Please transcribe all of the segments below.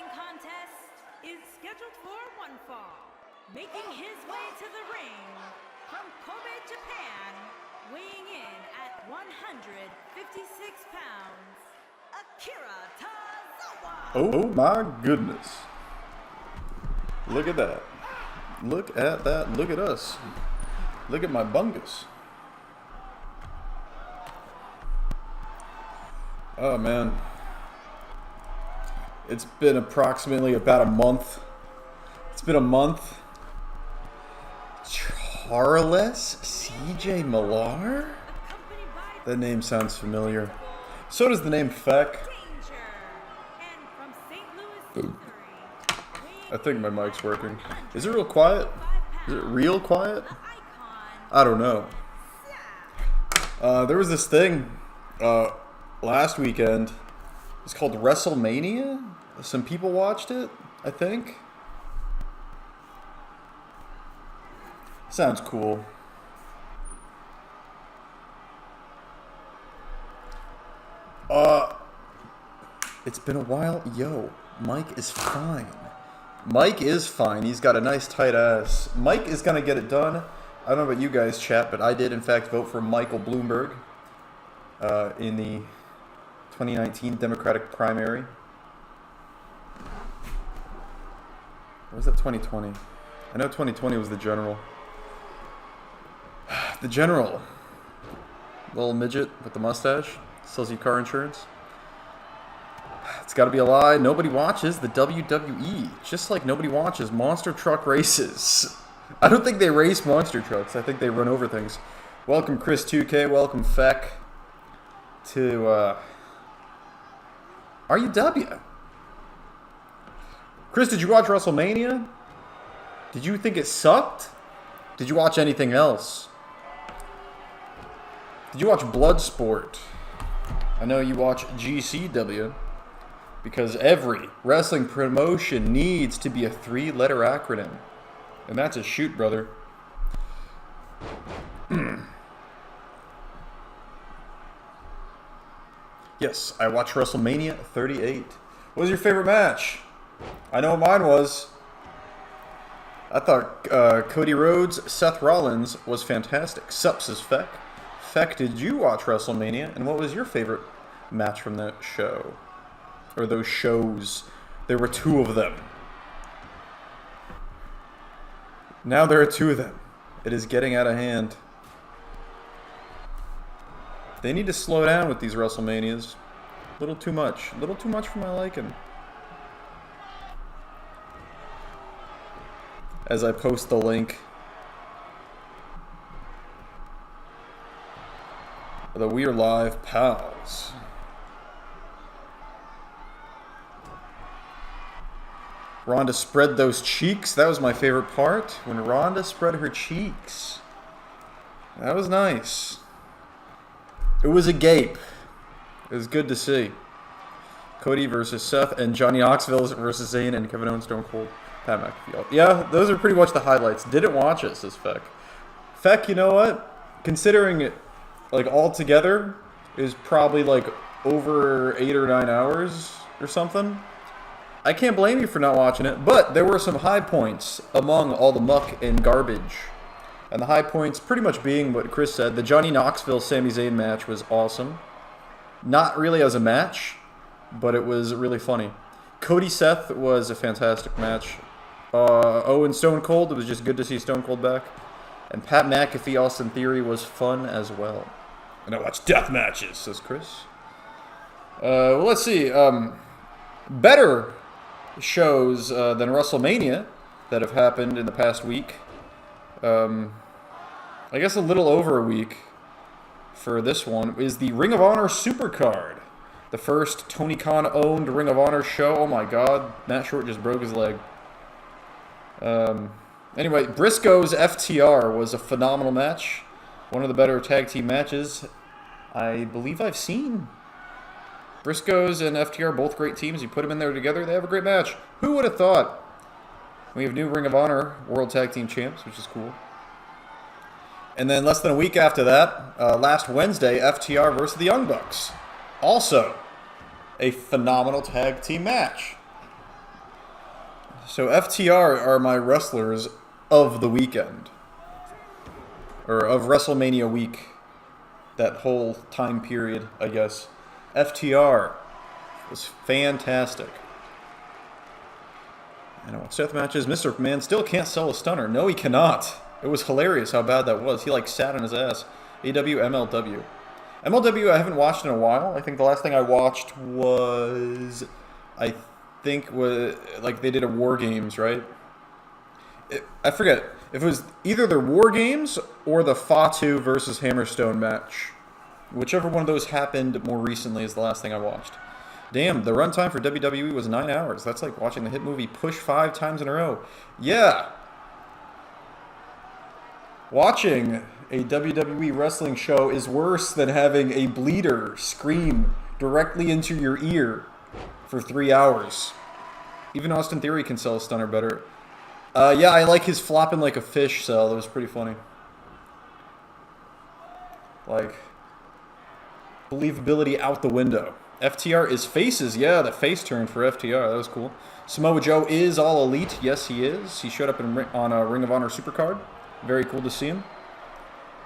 following contest is scheduled for one fall. Making his way to the ring from Kobe, Japan, weighing in at 156 pounds, Akira Tozawa. Oh my goodness. Look at that. Look at that. Look at us. Look at my bungus. Oh man. It's been approximately about a month. It's been a month. Charles CJ Millar? That name sounds familiar. So does the name Feck. I think my mic's working. Is it real quiet? Is it real quiet? I don't know. There was this thing last weekend. It's called Wrestlemania. Some people watched it, I think. Sounds cool. It's been a while. Yo, Mike is fine. Mike is fine. He's got a nice tight ass. Mike is going to get it done. I don't know about you guys, chat, but I did, in fact, vote for Michael Bloomberg in the 2019 Democratic primary. Or was that 2020? I know 2020 was the general. The general. Little midget with the mustache. Sells you car insurance. It's got to be a lie. Nobody watches the WWE. Just like nobody watches monster truck races. I don't think they race monster trucks. I think they run over things. Welcome, Chris 2K. Welcome, Feck, to RUW. Chris, did you watch WrestleMania? Did you think it sucked? Did you watch anything else? Did you watch Bloodsport? I know you watch GCW. Because every wrestling promotion needs to be a 3-letter acronym. And that's a shoot, brother. Yes, I watched WrestleMania 38. What was your favorite match? I know what mine was. I thought Cody Rhodes, Seth Rollins was fantastic. Sups is Feck. Feck, did you watch WrestleMania? And what was your favorite match from that show? Or those shows. There were 2 of them. Now there are 2 of them. It is getting out of hand. They need to slow down with these WrestleManias. A little too much. A little too much for my liking. As I post the link. The We Are Live Pals. Rhonda spread those cheeks. That was my favorite part. When Rhonda spread her cheeks. That was nice. It was a gape. It was good to see. Cody versus Seth and Johnny Knoxville versus Zayn and Kevin Owens, Stone Cold, Pat McAfee. Yeah, those are pretty much the highlights. Didn't watch it, says Feck. Feck, you know what? Considering it, like, all together, is probably, like, over 8 or 9 hours or something. I can't blame you for not watching it, but there were some high points among all the muck and garbage. And the high points pretty much being what Chris said. The Johnny Knoxville-Sami Zayn match was awesome. Not really as a match, but it was really funny. Cody-Seth was a fantastic match. Owen Stone Cold, it was just good to see Stone Cold back. And Pat McAfee, Austin Theory was fun as well. And I watched death matches, says Chris. Well, let's see. Better shows than WrestleMania that have happened in the past week. I guess a little over a week for this one is the Ring of Honor Supercard. The first Tony Khan owned Ring of Honor show. Oh my god, Matt Short just broke his leg. Anyway, Briscoe's FTR was a phenomenal match. One of the better tag team matches I believe I've seen. Briscoes and FTR, both great teams. You put them in there together, they have a great match. Who would have thought? We have new Ring of Honor World Tag Team Champs, which is cool. And then less than a week after that, last Wednesday, FTR versus the Young Bucks. Also, a phenomenal tag team match. So FTR are my wrestlers of the weekend. Or of WrestleMania week. That whole time period, I guess. FTR was fantastic. And what Seth matches, Mr. McMahon still can't sell a stunner. No, he cannot. It was hilarious how bad that was. He like sat on his ass. AW MLW. MLW I haven't watched in a while. I think the last thing I watched was, I think was like they did a War Games, right? I forget if it was either the War Games or the Fatu versus Hammerstone match. Whichever one of those happened more recently is the last thing I watched. Damn, the runtime for WWE was 9 hours. That's like watching the hit movie Push 5 times in a row. Yeah. Watching a WWE wrestling show is worse than having a bleeder scream directly into your ear for 3 hours. Even Austin Theory can sell a stunner better. Yeah, I like his flopping like a fish sell. That was pretty funny. Like, believability out the window. FTR is faces. Yeah, the face turn for FTR. That was cool. Samoa Joe is all elite. Yes, he is. He showed up on a Ring of Honor Supercard. Very cool to see him.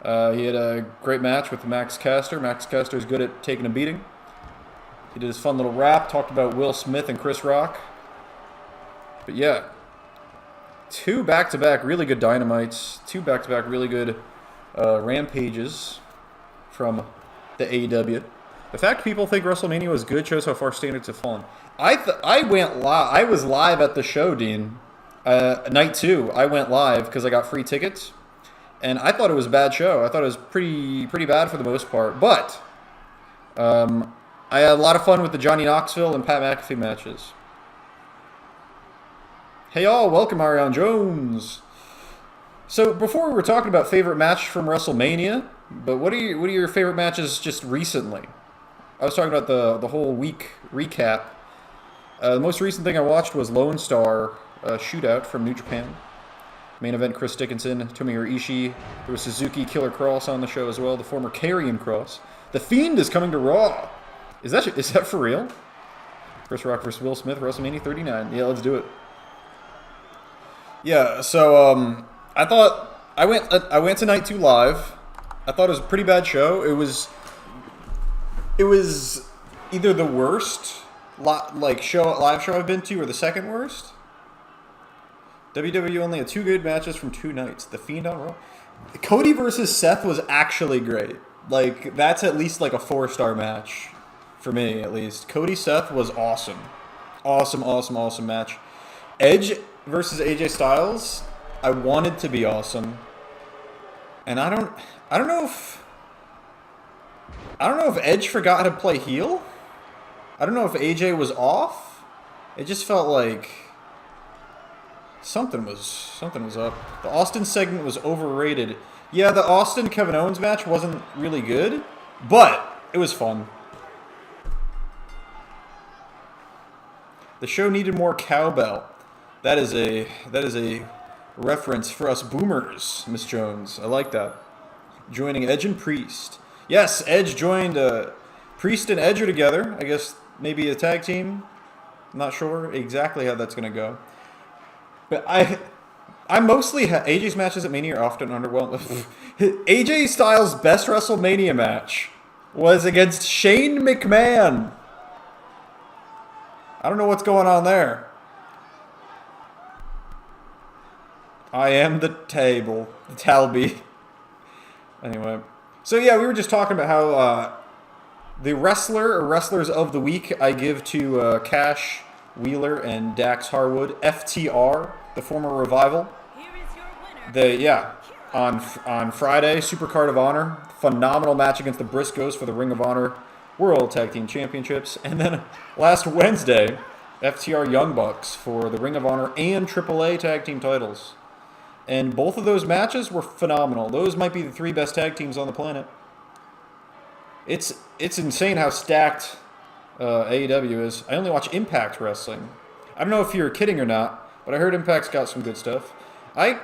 He had a great match with Max Caster. Max Caster is good at taking a beating. He did his fun little rap. Talked about Will Smith and Chris Rock. But yeah. 2 back-to-back really good Dynamites. 2 back-to-back really good Rampages from the AEW. The fact people think WrestleMania was good shows how far standards have fallen. I went live. I was live at the show, Dean. Night 2, I went live because I got free tickets. And I thought it was a bad show. I thought it was pretty bad for the most part. But I had a lot of fun with the Johnny Knoxville and Pat McAfee matches. Hey y'all, welcome Ariane Jones. So before we were talking about favorite match from WrestleMania, but what are your favorite matches just recently? I was talking about the whole week recap. The most recent thing I watched was Lone Star Shootout from New Japan. Main event, Chris Dickinson, Tomohiro Ishii. There was Suzuki Killer Cross on the show as well, the former Karrion Cross. The Fiend is coming to Raw. Is that for real? Chris Rock versus Will Smith, WrestleMania 39. Yeah, let's do it. Yeah, so I went to night 2 live. I thought it was a pretty bad show. It was either the worst live show I've been to or the second worst. WWE only had 2 good matches from 2 nights. The Fiend on Raw. Cody versus Seth was actually great. Like, that's at least like a 4-star match. For me, at least. Cody Seth was awesome. Awesome match. Edge versus AJ Styles, I wanted to be awesome. And I don't know if Edge forgot how to play heel. I don't know if AJ was off. It just felt like something was up. The Austin segment was overrated. Yeah, the Austin Kevin Owens match wasn't really good, but it was fun. The show needed more cowbell. That is a reference for us boomers, Miss Jones. I like that. Joining Edge and Priest. Yes, Edge joined Priest and Edge are together. I guess maybe a tag team. I'm not sure exactly how that's going to go. But I mostly AJ's matches at Mania are often underwhelming. AJ Styles' best WrestleMania match was against Shane McMahon. I don't know what's going on there. I am the table. The Talby. Anyway. So yeah, we were just talking about how the wrestler or wrestlers of the week I give to Cash Wheeler and Dax Harwood. FTR, the former Revival. On Friday, Supercard of Honor. Phenomenal match against the Briscoes for the Ring of Honor World Tag Team Championships. And then last Wednesday, FTR Young Bucks for the Ring of Honor and AAA Tag Team titles. And both of those matches were phenomenal. Those might be the 3 best tag teams on the planet. It's insane how stacked AEW is. I only watch Impact Wrestling. I don't know if you're kidding or not, but I heard Impact's got some good stuff. I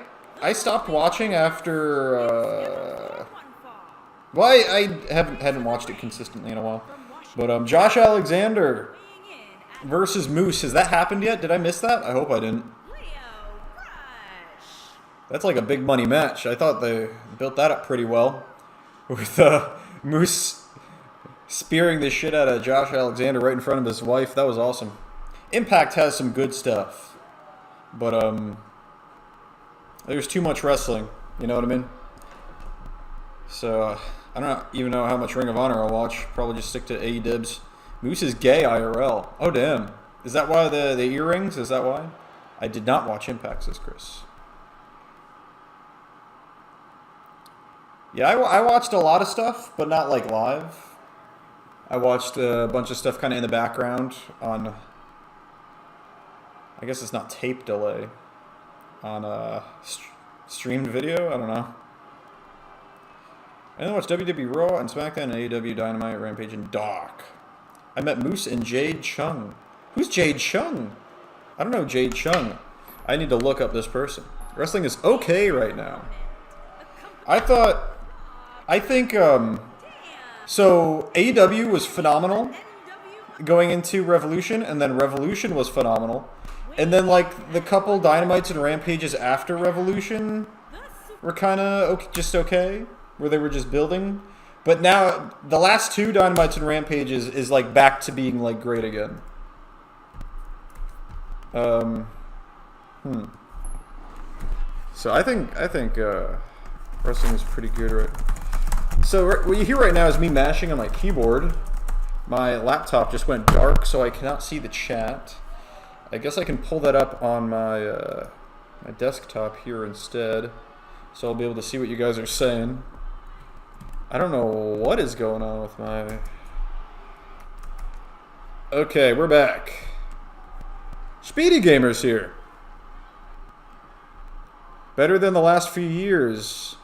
stopped watching after... I hadn't watched it consistently in a while. But Josh Alexander versus Moose. Has that happened yet? Did I miss that? I hope I didn't. That's like a big money match. I thought they built that up pretty well. With Moose spearing the shit out of Josh Alexander right in front of his wife. That was awesome. Impact has some good stuff. But, there's too much wrestling. You know what I mean? So, I don't even know how much Ring of Honor I'll watch. Probably just stick to AEW. Moose is gay IRL. Oh, damn. Is that why the earrings? Is that why? I did not watch Impact, says Chris. Yeah, I watched a lot of stuff, but not like live. I watched a bunch of stuff kind of in the background on, I guess it's not tape delay, on streamed video. I don't know. I then watched WWE Raw and SmackDown and AEW Dynamite, Rampage, and Dark. I met Moose and Jadechung. Who's Jadechung? I don't know Jadechung. I need to look up this person. Wrestling is okay right now. I think, so AEW was phenomenal going into Revolution, and then Revolution was phenomenal. And then, like, the couple Dynamites and Rampages after Revolution were kind of just okay, where they were just building. But now, the last two Dynamites and Rampages is, like, back to being, like, great again. So I think wrestling is pretty good right. So what you hear right now is me mashing on my keyboard. My laptop just went dark, so I cannot see the chat. I guess I can pull that up on my my desktop here instead, so I'll be able to see what you guys are saying. I don't know what is going on with my... Okay, we're back. Speedy Gamer's here. Better than the last few years.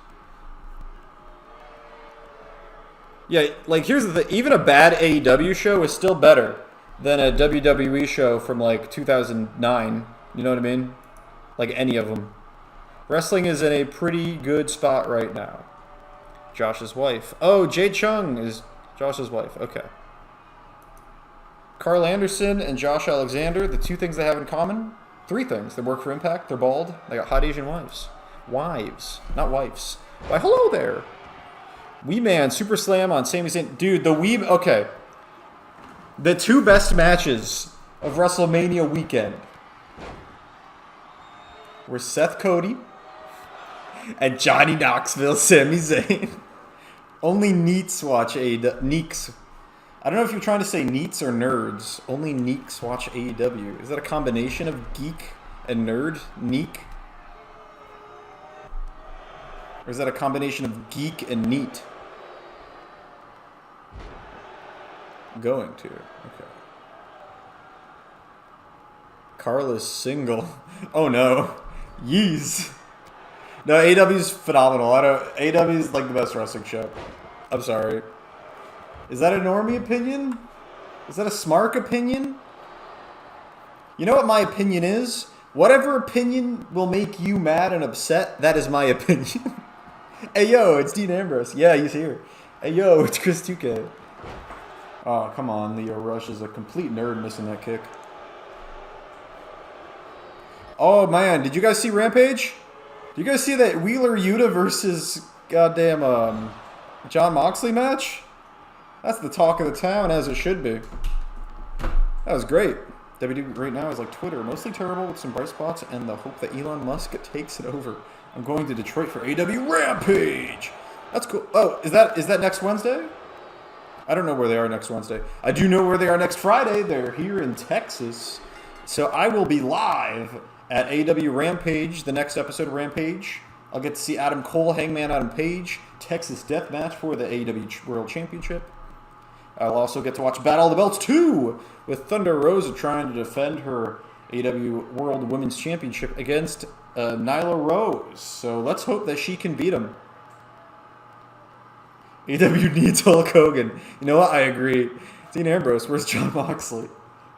Yeah, like, here's the thing. Even a bad AEW show is still better than a WWE show from, like, 2009. You know what I mean? Like, any of them. Wrestling is in a pretty good spot right now. Josh's wife. Oh, Jadechung is Josh's wife. Okay. Karl Anderson and Josh Alexander, the two things they have in common? Three things. They work for Impact, they're bald, they got hot Asian wives. Wives, not wives. Why, hello there. Wee Man, Super Slam on Sami Zayn. Dude, the Wee... Okay. The two best matches of WrestleMania weekend were Seth Cody and Johnny Knoxville, Sami Zayn. Only neets watch Neeks. I don't know if you're trying to say neets or nerds. Only neeks watch AEW. Is that a combination of geek and nerd? Neek? Or is that a combination of geek and neat? Going to. Okay. Karl is single. Oh no. Yeez. No, AEW's phenomenal. AEW's like the best wrestling show. I'm sorry. Is that a normie opinion? Is that a smart opinion? You know what my opinion is? Whatever opinion will make you mad and upset, that is my opinion. Hey yo, it's Dean Ambrose. Yeah, he's here. Hey yo, it's Chris 2K. Oh, come on. Leo Rush is a complete nerd missing that kick. Oh, man. Did you guys see Rampage? Did you guys see that Wheeler Yuta versus goddamn John Moxley match? That's the talk of the town, as it should be. That was great. WWE right now is like Twitter. Mostly terrible with some bright spots and the hope that Elon Musk takes it over. I'm going to Detroit for AW Rampage. That's cool. Oh, is that next Wednesday? I don't know where they are next Wednesday. I do know where they are next Friday. They're here in Texas. So I will be live at AW Rampage, the next episode of Rampage. I'll get to see Adam Cole, Hangman Adam Page, Texas Death Match for the AEW World Championship. I'll also get to watch Battle of the Belts 2 with Thunder Rosa trying to defend her AEW World Women's Championship against Nyla Rose. So let's hope that she can beat him. AEW needs Hulk Hogan. You know what? I agree. Dean Ambrose, where's John Moxley?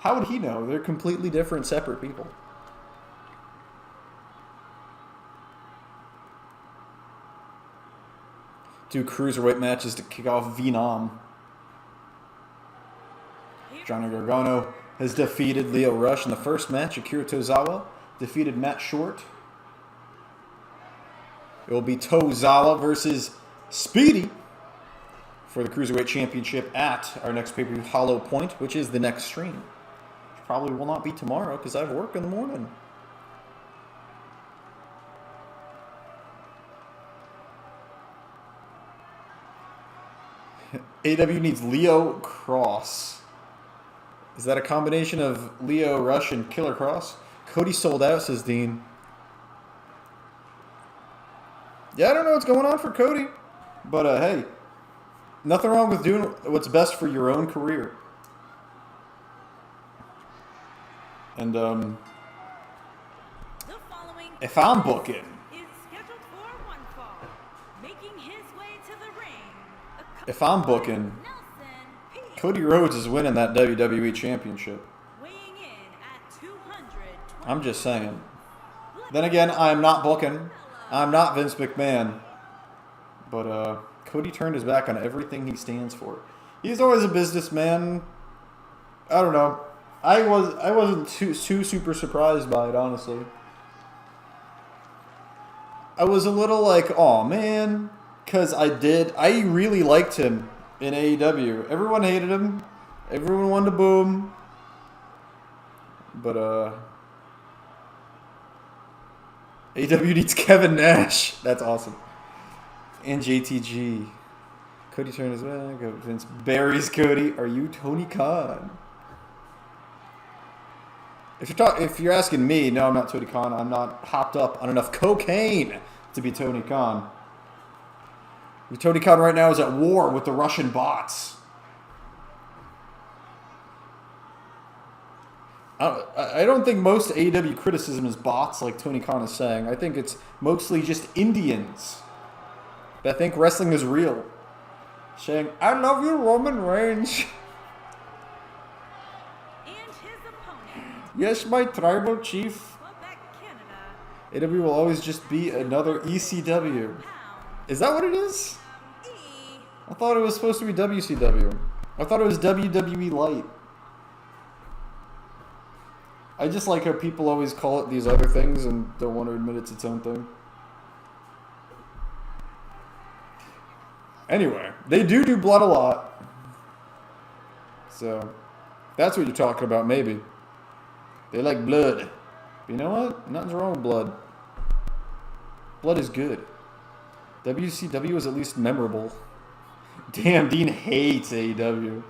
How would he know? They're completely different, separate people. Do cruiserweight matches to kick off Venom. Johnny Gargano has defeated Leo Rush in the first match. Akira Tozawa defeated Matt Short. It will be Tozawa versus Speedy for the Cruiserweight Championship at our next pay-per-view, Hollow Point, which is the next stream. Which probably will not be tomorrow because I have work in the morning. AW needs Leo Cross. Is that a combination of Leo Rush and Killer Cross? Cody sold out, says Dean. Yeah, I don't know what's going on for Cody. But, hey, nothing wrong with doing what's best for your own career. And, if I'm booking, Cody Rhodes is winning that WWE Championship. I'm just saying. Then again, I'm not booking. I'm not Vince McMahon. But Cody turned his back on everything he stands for. He's always a businessman. I don't know. I wasn't too super surprised by it, honestly. I was a little like, oh man, because I really liked him in AEW. Everyone hated him. Everyone wanted to boo him. But AEW needs Kevin Nash. That's awesome. And JTG. Cody turned his back. Vince buries Cody. Are you Tony Khan? If you're asking me, no, I'm not Tony Khan. I'm not hopped up on enough cocaine to be Tony Khan. Tony Khan right now is at war with the Russian bots. I don't think most AEW criticism is bots like Tony Khan is saying. I think it's mostly just Indians that think wrestling is real. Saying, I love you, Roman Reigns. Yes, my tribal chief. AEW will always just be another ECW. Is that what it is? I thought it was supposed to be WCW. I thought it was WWE Light. I just like how people always call it these other things and don't want to admit it's its own thing. Anyway, they do blood a lot. So, that's what you're talking about, maybe. They like blood. But you know what? Nothing's wrong with blood. Blood is good. WCW is at least memorable. Damn, Dean hates AEW.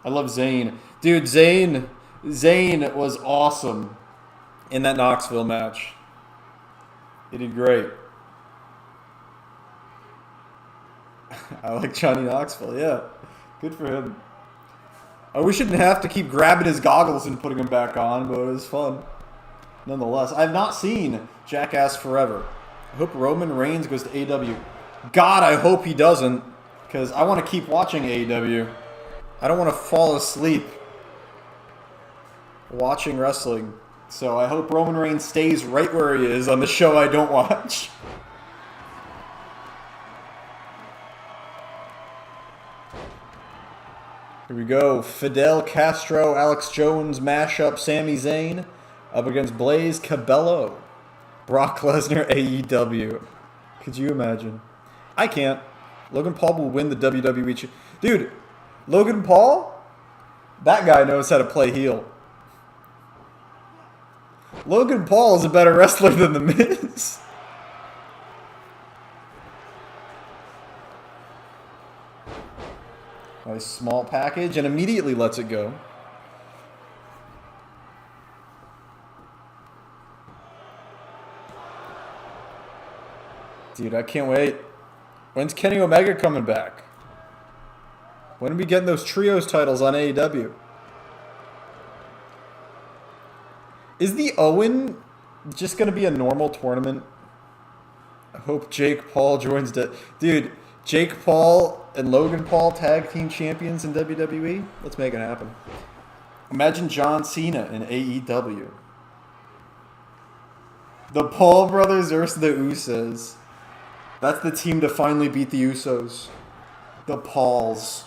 I love Zayn. Dude, Zayn was awesome in that Knoxville match. He did great. I like Johnny Knoxville, yeah. Good for him. We shouldn't have to keep grabbing his goggles and putting them back on, but it was fun. Nonetheless, I've not seen Jackass Forever. I hope Roman Reigns goes to AEW. God, I hope he doesn't, because I want to keep watching AEW. I don't want to fall asleep watching wrestling. So I hope Roman Reigns stays right where he is on the show I don't watch. Here we go. Fidel Castro, Alex Jones mashup, Sami Zayn up against Blaze Cabello. Brock Lesnar, AEW. Could you imagine? I can't. Logan Paul will win the WWE. Dude, Logan Paul? That guy knows how to play heel. Logan Paul is a better wrestler than The Miz. Nice small package and immediately lets it go. Dude, I can't wait. When's Kenny Omega coming back? When are we getting those trios titles on AEW? Is the Owen just going to be a normal tournament? I hope Jake Paul joins Dude, Jake Paul and Logan Paul tag team champions in WWE? Let's make it happen. Imagine John Cena in AEW. The Paul brothers versus the Usos. That's the team to finally beat the Usos. The Pauls.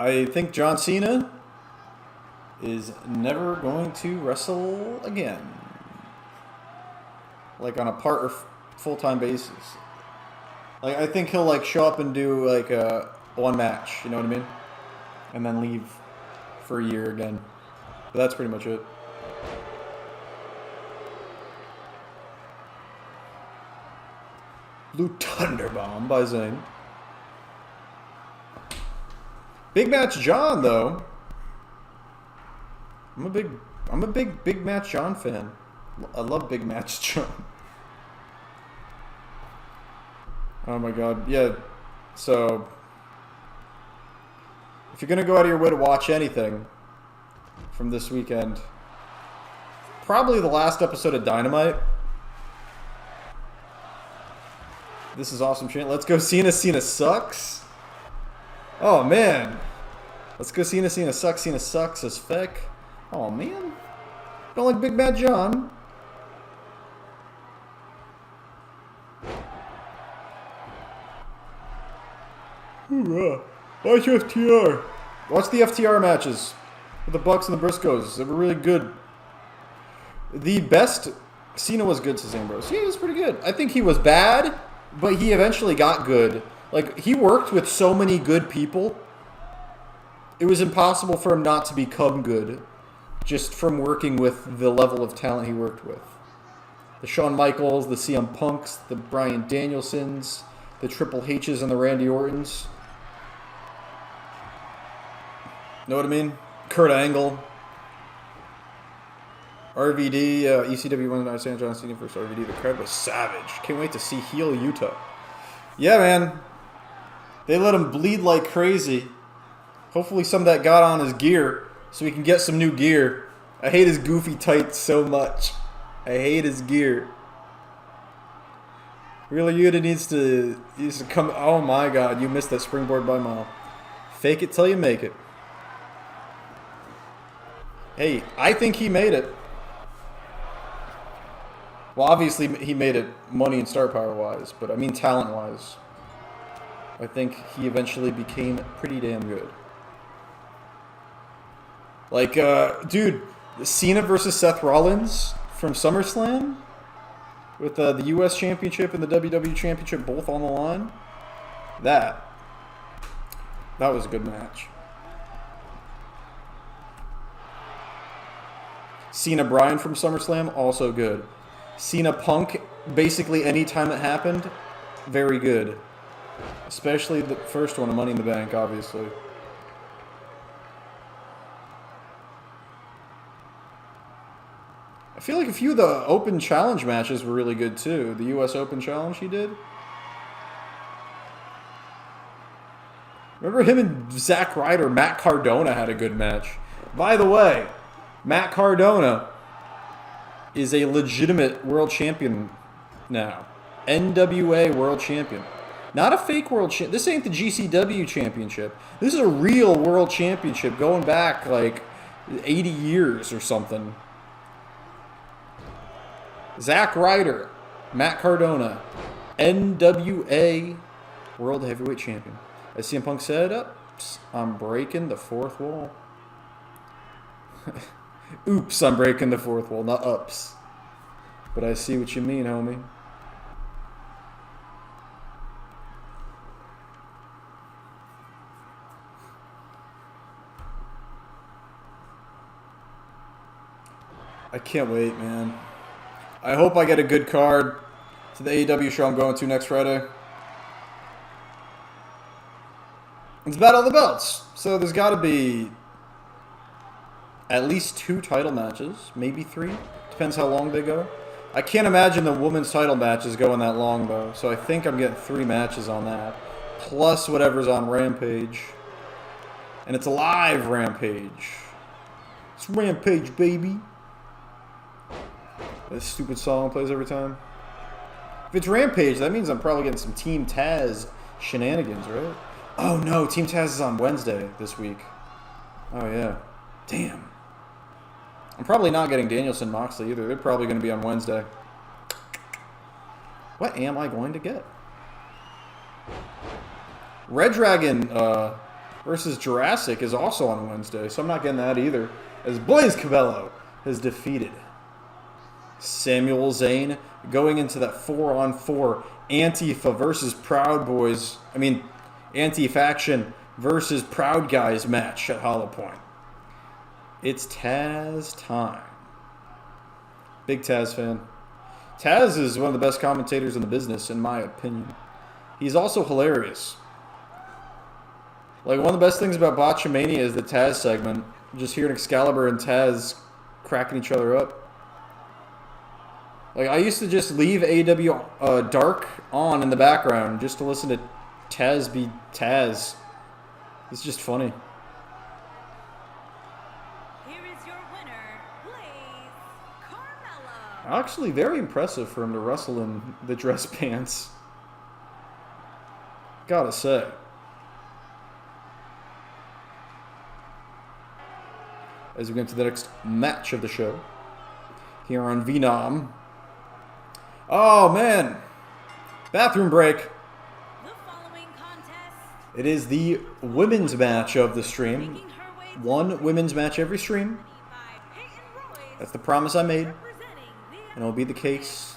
I think John Cena is never going to wrestle again. Like on a part or full-time basis. Like I think he'll like show up and do like one match, you know what I mean? And then leave for a year again. But that's pretty much it. Blue Thunder Bomb by Zane. Big Match John though. I'm a big Match John fan. I love Big Match John. Oh my god, yeah. So if you're gonna go out of your way to watch anything from this weekend, probably the last episode of Dynamite. This is awesome shit. Let's go Cena. Cena sucks. Oh man. Let's go Cena. Cena sucks. Cena sucks as feck. Oh man. Don't like Big Bad John. Hoorah. Watch FTR. Watch the FTR matches with the Bucks and the Briscoes. They were really good. The best Cena was good, says Ambrose. Yeah, he was pretty good. I think he was bad, but he eventually got good. Like, he worked with so many good people. It was impossible for him not to become good just from working with the level of talent he worked with. The Shawn Michaels, the CM Punks, the Bryan Danielsons, the Triple H's and the Randy Ortons. Know what I mean? Kurt Angle. RVD, ECW won the San John Cena versus RVD. The crowd was savage. Can't wait to see heel Utah. Yeah, man. They let him bleed like crazy. Hopefully some of that got on his gear so we can get some new gear. I hate his goofy tights so much. I hate his gear. Really, Yuta needs to come. Oh my god, you missed that springboard by a mile. Fake it till you make it. Hey, I think he made it. Well, obviously he made it money and star power wise, but I mean talent wise. I think he eventually became pretty damn good. Like, dude, Cena versus Seth Rollins from SummerSlam with the U.S. Championship and the WWE Championship both on the line. That was a good match. Cena Bryan from SummerSlam, also good. Cena Punk, basically any time it happened, very good. Especially the first one, Money in the Bank, obviously. I feel like a few of the Open Challenge matches were really good too. The U.S. Open Challenge he did. Remember him and Zack Ryder, Matt Cardona had a good match. By the way, Matt Cardona is a legitimate world champion now. NWA world champion. Not a fake world champion. This ain't the GCW championship. This is a real world championship going back like 80 years or something. Zack Ryder, Matt Cardona, NWA World Heavyweight Champion. As CM Punk said, "Oops, I'm breaking the fourth wall." Oops, I'm breaking the fourth wall, not ups. But I see what you mean, homie. I can't wait, man. I hope I get a good card to the AEW show I'm going to next Friday. It's Battle of the Belts, so there's got to be at least 2 title matches, maybe 3. Depends how long they go. I can't imagine the women's title matches going that long, though, so I think I'm getting 3 matches on that, plus whatever's on Rampage. And it's a live Rampage. It's Rampage, baby. This stupid song plays every time. If it's Rampage, that means I'm probably getting some Team Taz shenanigans, right? Oh no, Team Taz is on Wednesday this week. Oh yeah. Damn. I'm probably not getting Danielson Moxley either. They're probably going to be on Wednesday. What am I going to get? Red Dragon versus Jurassic is also on Wednesday, so I'm not getting that either. As Blaze Cabello has defeated Samuel Zayn, going into that 4-on-4 Antifa versus Proud Boys. Anti-Faction versus Proud Guys match at Hollow Point. It's Taz time. Big Taz fan. Taz is one of the best commentators in the business, in my opinion. He's also hilarious. Like, one of the best things about Botchamania is the Taz segment. Just hearing Excalibur and Taz cracking each other up. Like, I used to just leave AEW Dark on in the background just to listen to Taz be Taz. It's just funny. Here is your winner, Blaze Carmella. Actually, very impressive for him to wrestle in the dress pants. Gotta say. As we get to the next match of the show, here on Venom. Oh, man. Bathroom break. The following contest, It is the women's match of the stream. making her way to One women's match every stream. by Peyton Royce, That's the promise I made, representing the and it'll be the case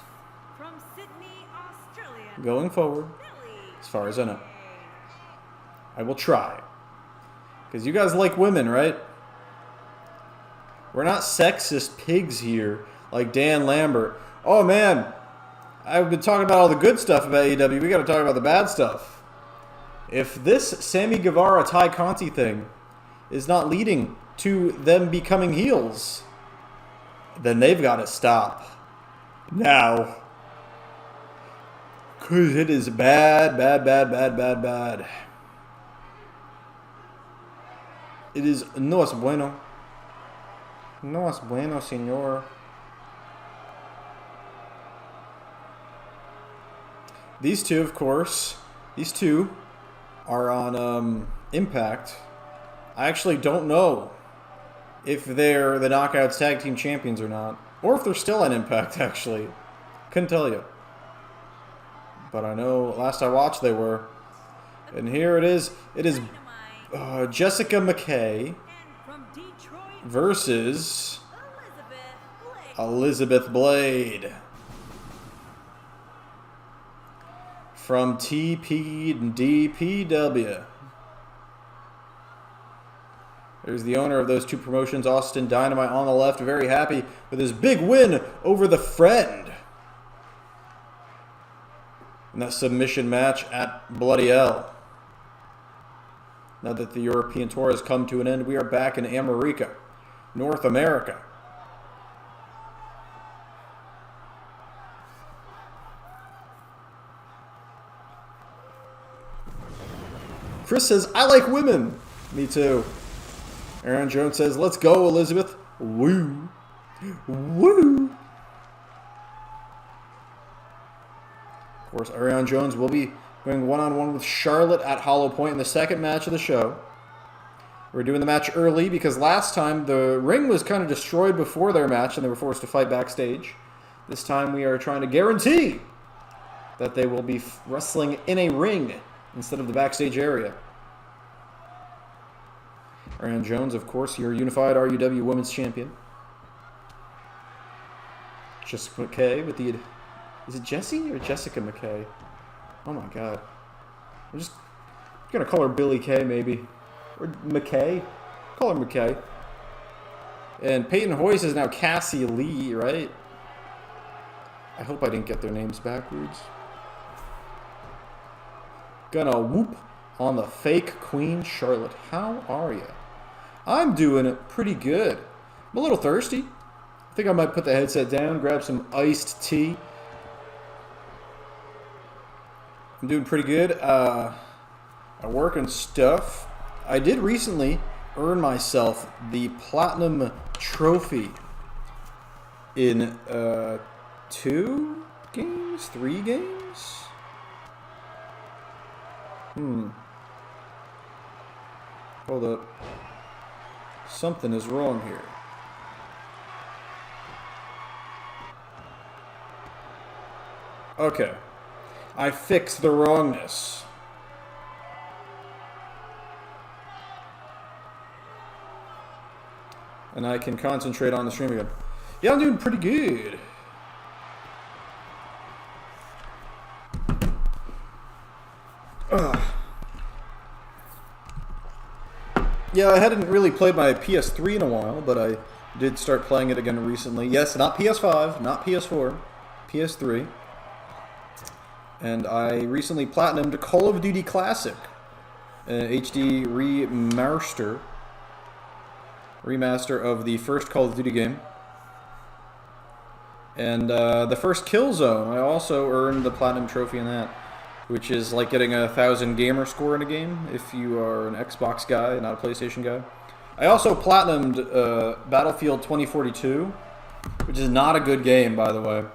from Sydney, Australia, going forward, Billy as far as I know. I will try. Because you guys like women, right? We're not sexist pigs here, like Dan Lambert. Oh, man. I've been talking about all the good stuff about AEW. We got to talk about the bad stuff. If this Sammy Guevara Ty Conti thing is not leading to them becoming heels, then they've got to stop now. Because it is bad, bad, bad, bad, bad, bad. It is no es bueno. No es bueno, señor. These two, of course, are on Impact. I actually don't know if they're the Knockouts Tag Team Champions or not. Or if they're still on Impact, actually. Couldn't tell you. But I know last I watched they were. And here it is. It is Jessica McKay and from Detroit, versus Elizabeth Blake. Elizabeth Blade. From TPDPW. There's the owner of those two promotions, Austin Dynamite, on the left. Very happy with his big win over the Friend. In that submission match at Bloody Hell. Now that the European tour has come to an end, we are back in America, North America. Chris says, I like women. Me too. Aaron Jones says, let's go, Elizabeth. Woo. Woo. Of course, Aaron Jones will be going one-on-one with Charlotte at Hollow Point in the second match of the show. We're doing the match early because last time the ring was kind of destroyed before their match and they were forced to fight backstage. This time we are trying to guarantee that they will be wrestling in a ring instead of the backstage area. Aaron Jones, of course, your unified RUW Women's Champion. Jessica McKay with the... Is it Jessie or Jessica McKay? Oh my god. I'm just going to call her Billy Kay, maybe. Or McKay. Call her McKay. And Peyton Hoyce is now Cassie Lee, right? I hope I didn't get their names backwards. Gonna whoop on the fake Queen Charlotte. How are you? I'm doing it pretty good. I'm a little thirsty. I think I might put the headset down, grab some iced tea. I'm doing pretty good at work and stuff. I did recently earn myself the Platinum Trophy in 2 games? 3 games? Hold up. Something is wrong here. Okay. I fixed the wrongness. and I can concentrate on the stream again. Yeah, I'm doing pretty good. Yeah, I hadn't really played my PS3 in a while, but I did start playing it again recently. Yes, not PS5, not PS4, PS3. And I recently platinumed Call of Duty Classic, HD remaster of the first Call of Duty game. And the first Killzone, I also earned the Platinum Trophy in that, which is like getting a 1,000 gamer score in a game if you are an Xbox guy, not a PlayStation guy. I also platinumed Battlefield 2042, which is not a good game, by the way.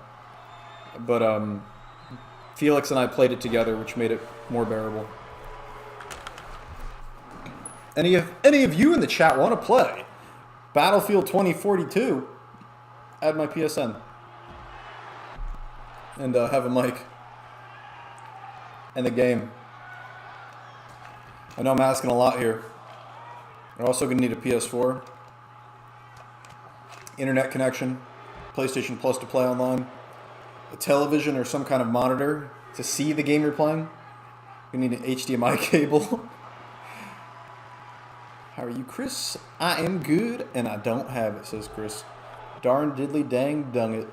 But Felix and I played it together, which made it more bearable. Any of you in the chat want to play Battlefield 2042? Add my PSN. And have a mic. And the game. I know I'm asking a lot here. You're also going to need a PS4. Internet connection. PlayStation Plus to play online. A television or some kind of monitor to see the game you're playing. You need an HDMI cable. How are you, Chris? I am good, and I don't have it, says Chris. Darn diddly dang dung it.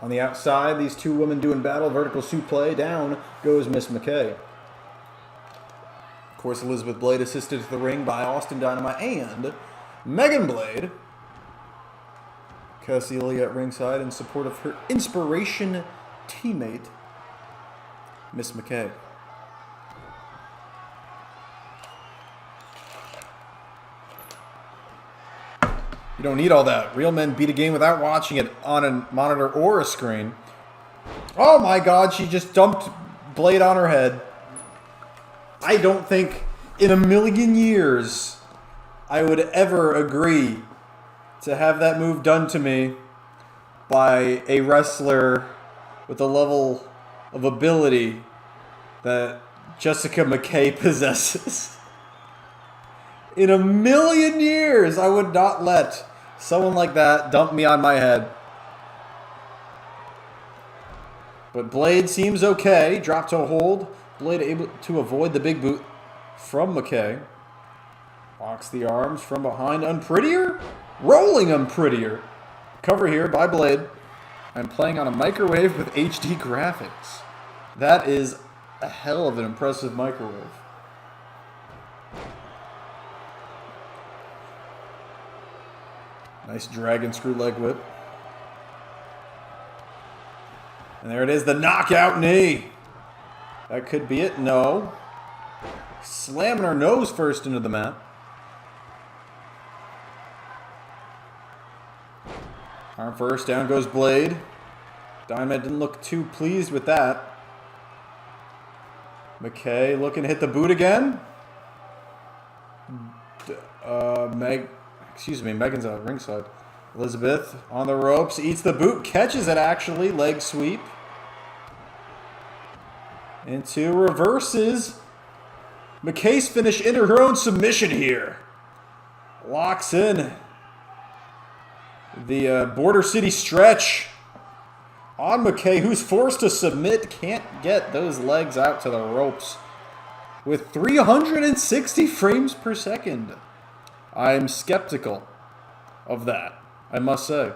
On the outside, these two women doing battle. Vertical suplex. Down goes Miss McKay. Of course, Elizabeth Blade assisted to the ring by Austin Dynamite and Megan Blade. Cassilia at ringside in support of her inspiration teammate, Miss McKay. You don't need all that. Real men beat a game without watching it on a monitor or a screen. Oh my god, she just dumped Blade on her head. I don't think in a million years I would ever agree to have that move done to me by a wrestler with a level of ability that Jessica McKay possesses. In a million years, I would not let someone like that dump me on my head. But Blade seems okay. Drop to a hold. Blade able to avoid the big boot from McKay. Locks the arms from behind. Unprettier? Rolling Unprettier. Cover here by Blade. I'm playing on a microwave with HD graphics. That is a hell of an impressive microwave. Nice dragon screw leg whip. And there it is, the knockout knee. That could be it. No. Slamming her nose first into the mat. Arm first, down goes Blade. Dynamite didn't look too pleased with that. McKay looking to hit the boot again. Megan's out ringside. Elizabeth on the ropes, eats the boot, catches it actually, leg sweep. Into reverses. McKay's finish into her own submission here. Locks in the Border City stretch on McKay, who's forced to submit, can't get those legs out to the ropes with 360 frames per second. I'm skeptical of that, I must say.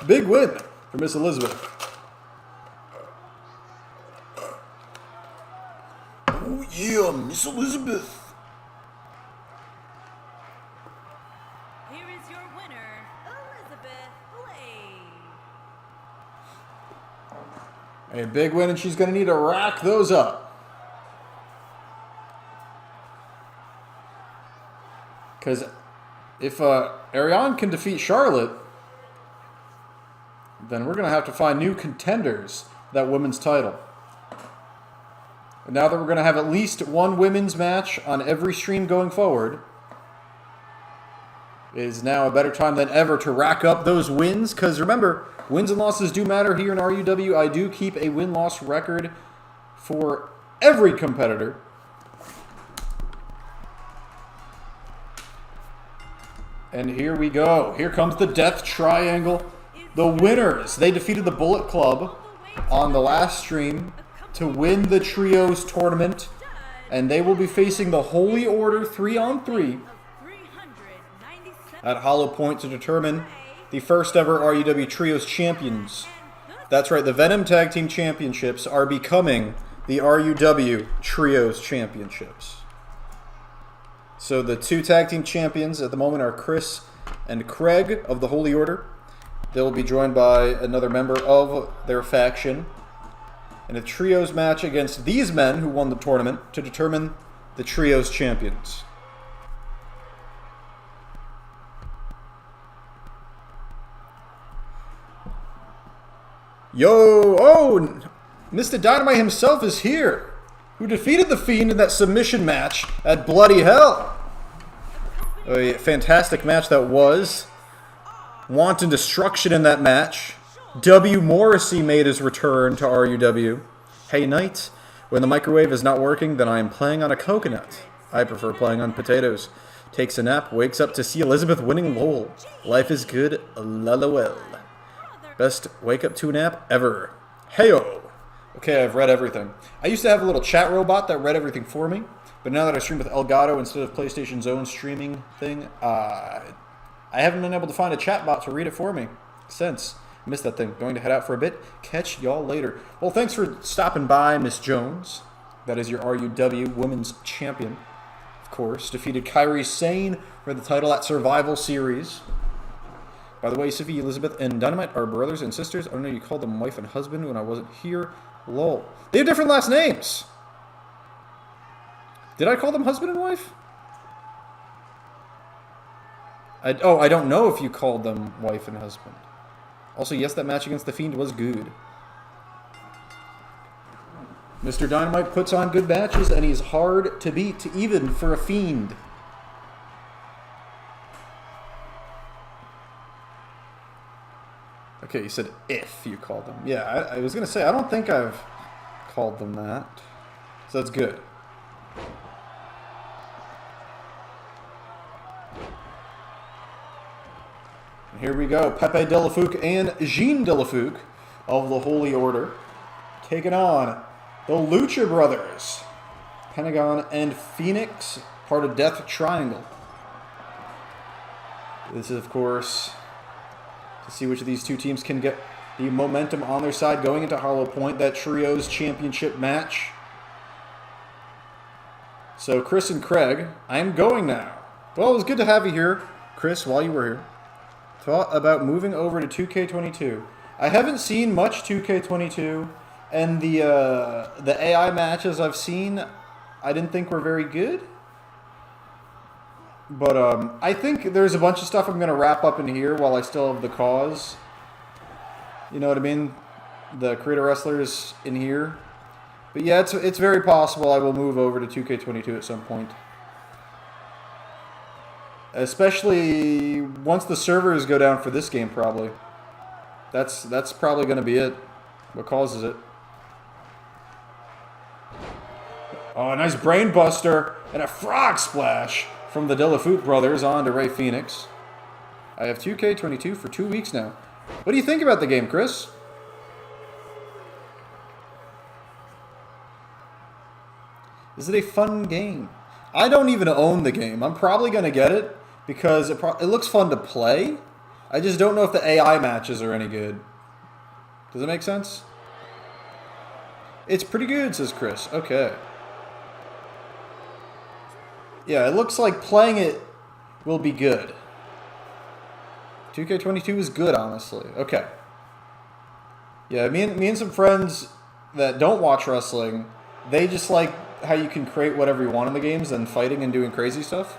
Big win for Miss Elizabeth. Oh yeah, Miss Elizabeth. Here is your winner, Elizabeth Blade. A big win, and she's going to need to rack those up. Because if Ariane can defeat Charlotte, then we're going to have to find new contenders for that women's title. And now that we're going to have at least one women's match on every stream going forward, it is now a better time than ever to rack up those wins. Because remember, Wins and losses do matter here in RUW. I do keep a win-loss record for every competitor. And here we go. Here comes the Death Triangle. The winners. They defeated the Bullet Club on the last stream to win the Trios tournament. And they will be facing the Holy Order 3-on-3 at Hollow Point to determine the first ever RUW Trios champions. That's right, the Venom Tag Team Championships are becoming the RUW Trios Championships. So the two tag team champions at the moment are Chris and Craig of the Holy Order. They'll be joined by another member of their faction in a trios match against these men who won the tournament to determine the trios champions. Yo! Oh! Mr. Dynamite himself is here, who defeated The Fiend in that submission match at Bloody Hell. A fantastic match that was. Wanton destruction in that match. Morrissey made his return to RUW. Hey, Knight, when the microwave is not working, then I am playing on a coconut. I prefer playing on potatoes. Takes a nap, wakes up to see Elizabeth winning lol. Life is good, lol. Best wake up to a nap ever. Heyo! Okay, I've read everything. I used to have a little chat robot that read everything for me, but now that I stream with Elgato instead of PlayStation's own streaming thing, I haven't been able to find a chat bot to read it for me since. Missed that thing. Going to head out for a bit. Catch y'all later. Well, thanks for stopping by, Miss Jones. That is your RUW Women's Champion. Of course, defeated Kairi Sane for the title at Survival Series. By the way, Siffy, Elizabeth, and Dynamite are brothers and sisters. I don't know, you called them wife and husband when I wasn't here. Lol. They have different last names. Did I call them husband and wife? I don't know if you called them wife and husband. Also, yes, that match against The Fiend was good. Mr. Dynamite puts on good matches, and he's hard to beat, even for a Fiend. Okay, you said if you called them. Yeah, I was going to say, I don't think I've called them that. So that's good. And here we go. Pepe De La Fouque and Jean De La Fouque of the Holy Order taking on the Lucha Brothers. Pentagon and Phoenix, part of Death Triangle. This is, of course, to see which of these two teams can get the momentum on their side going into Hollow Point, that Trios Championship match. So, Chris and Craig, I'm going now. Well, it was good to have you here, Chris, while you were here. Thought about moving over to 2K22. I haven't seen much 2K22, and the AI matches I've seen, I didn't think were very good. But I think there's a bunch of stuff I'm going to wrap up in here while I still have the cause. You know what I mean? The creator wrestlers in here. But yeah, it's very possible I will move over to 2K22 at some point. Especially once the servers go down for this game, probably. That's probably going to be it. What causes it. Oh, a nice brain buster and a frog splash from the De La Fouque brothers on to Ray Phoenix. I have 2K22 for 2 weeks now. What do you think about the game, Chris? Is it a fun game? I don't even own the game. I'm probably going to get it because it looks fun to play. I just don't know if the AI matches are any good. Does that make sense? It's pretty good, says Chris. Okay. Yeah, it looks like playing it will be good. 2K22 is good, honestly. Okay. Yeah, me and some friends that don't watch wrestling, they just like how you can create whatever you want in the games and fighting and doing crazy stuff.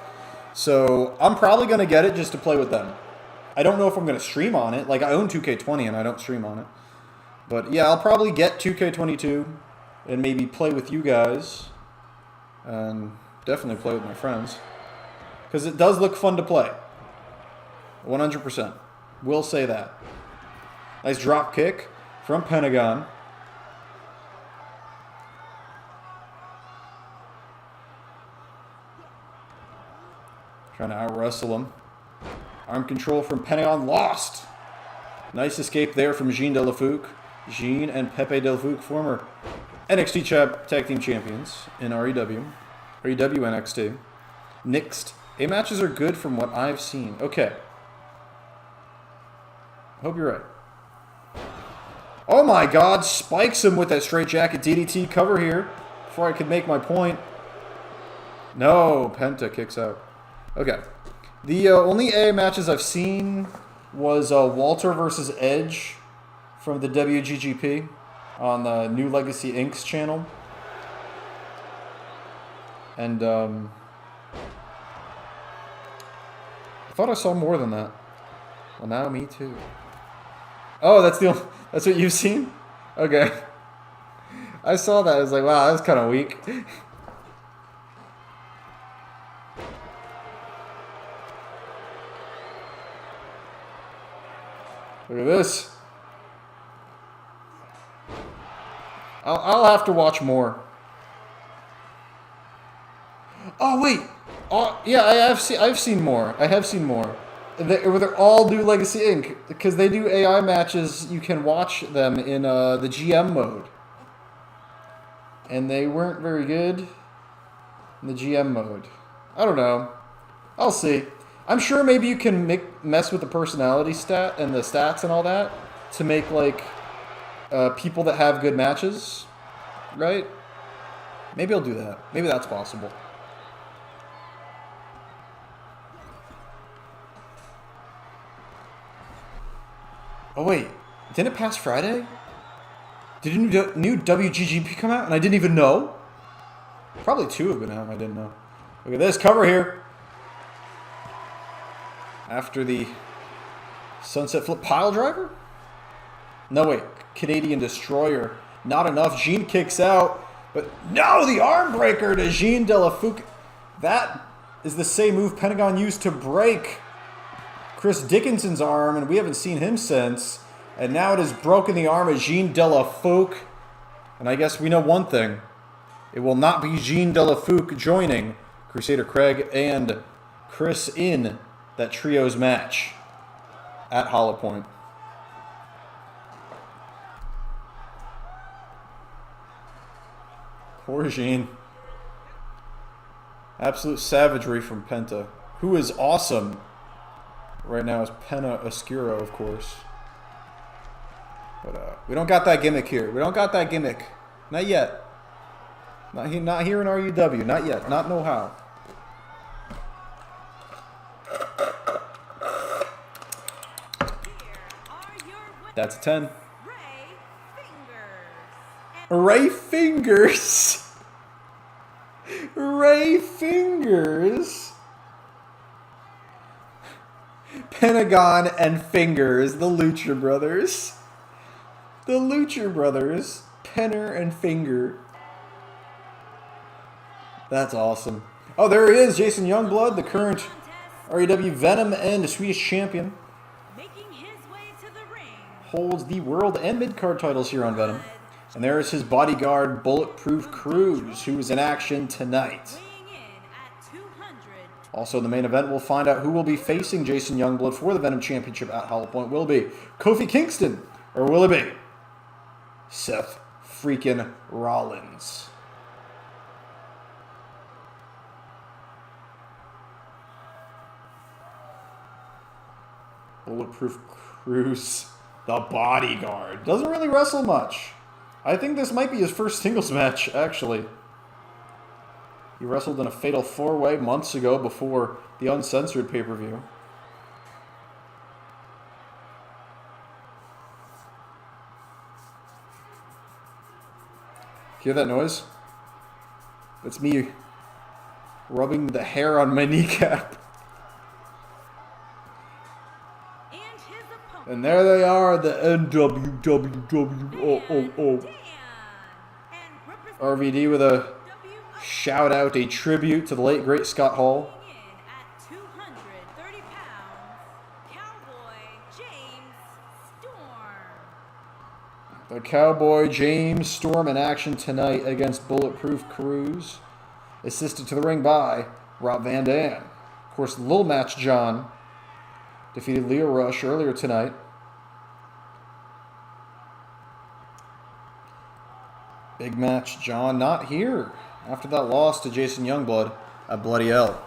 So I'm probably going to get it just to play with them. I don't know if I'm going to stream on it. Like, I own 2K20 and I don't stream on it. But yeah, I'll probably get 2K22 and maybe play with you guys. And definitely play with my friends. Because it does look fun to play. 100%. Will say that. Nice drop kick from Pentagon. Trying to out-wrestle him. Arm control from Pentagon, lost. Nice escape there from Jean Delafouque. Jean and Pepe Delafouque, former NXT Tag Team Champions in REW NXT. Next. A matches are good from what I've seen. Okay. Hope you're right. Oh my god, spikes him with that straight jacket DDT cover here before I could make my point. No, Penta kicks out. Okay. The only AA matches I've seen was Walter versus Edge from the WGGP on the New Legacy Inc.'s channel. And I thought I saw more than that. Well, now me too. Oh, that's what you've seen? Okay. I saw that. I was like, wow, that was kind of weak. Look at this. I'll have to watch more. Oh wait. Oh yeah, I've seen more. I have seen more. They're all New Legacy Inc. because they do AI matches. You can watch them in the GM mode, and they weren't very good in the GM mode. I don't know. I'll see. I'm sure maybe you can mess with the personality stat and the stats and all that to make like people that have good matches, right? Maybe I'll do that. Maybe that's possible. Oh wait, didn't it pass Friday? Did a new WGGP come out and I didn't even know? Probably 2 have been out and I didn't know. Look at this cover here. After the Sunset Flip Pile Driver? No, wait. Canadian Destroyer. Not enough. Jean kicks out. But no, the arm breaker to Jean Delafouque. That is the same move Pentagon used to break Chris Dickinson's arm, and we haven't seen him since. And now it has broken the arm of Jean Delafouque. And I guess we know one thing. It will not be Jean Delafouque joining Crusader Craig and Chris in that trios match at Hollow Point. Poor Jean. Absolute savagery from Penta, who is awesome right now is Penta Oscuro, of course. But we don't got that gimmick here. We don't got that gimmick. Not yet. Not here in RUW. Not yet. Not know how. That's a 10. Ray Fingers. Ray Fingers. Pentagon and Fingers, the Lucha Brothers. The Lucha Brothers, Penner and Finger. That's awesome. Oh, there he is, Jason Youngblood, the current REW Venom and Swedish champion. Holds the world and mid-card titles here on Venom. And there is his bodyguard, Bulletproof Cruz, who is in action tonight. Also in the main event, we'll find out who will be facing Jason Youngblood for the Venom Championship at Hollow Point. Will it be Kofi Kingston, or will it be Seth freaking Rollins? Bulletproof Cruz, the bodyguard. Doesn't really wrestle much. I think this might be his first singles match, actually. He wrestled in a Fatal 4-Way months ago before the Uncensored pay-per-view. Hear that noise? That's me rubbing the hair on my kneecap. And there they are, the NWWWOOO. RVD with a shout out, a tribute to the late great Scott Hall. The Cowboy James Storm in action tonight against Bulletproof Cruz. Assisted to the ring by Rob Van Dam. Of course, Lil Match John defeated Leo Rush earlier tonight. Big Match John not here after that loss to Jason Youngblood at Bloody Hell.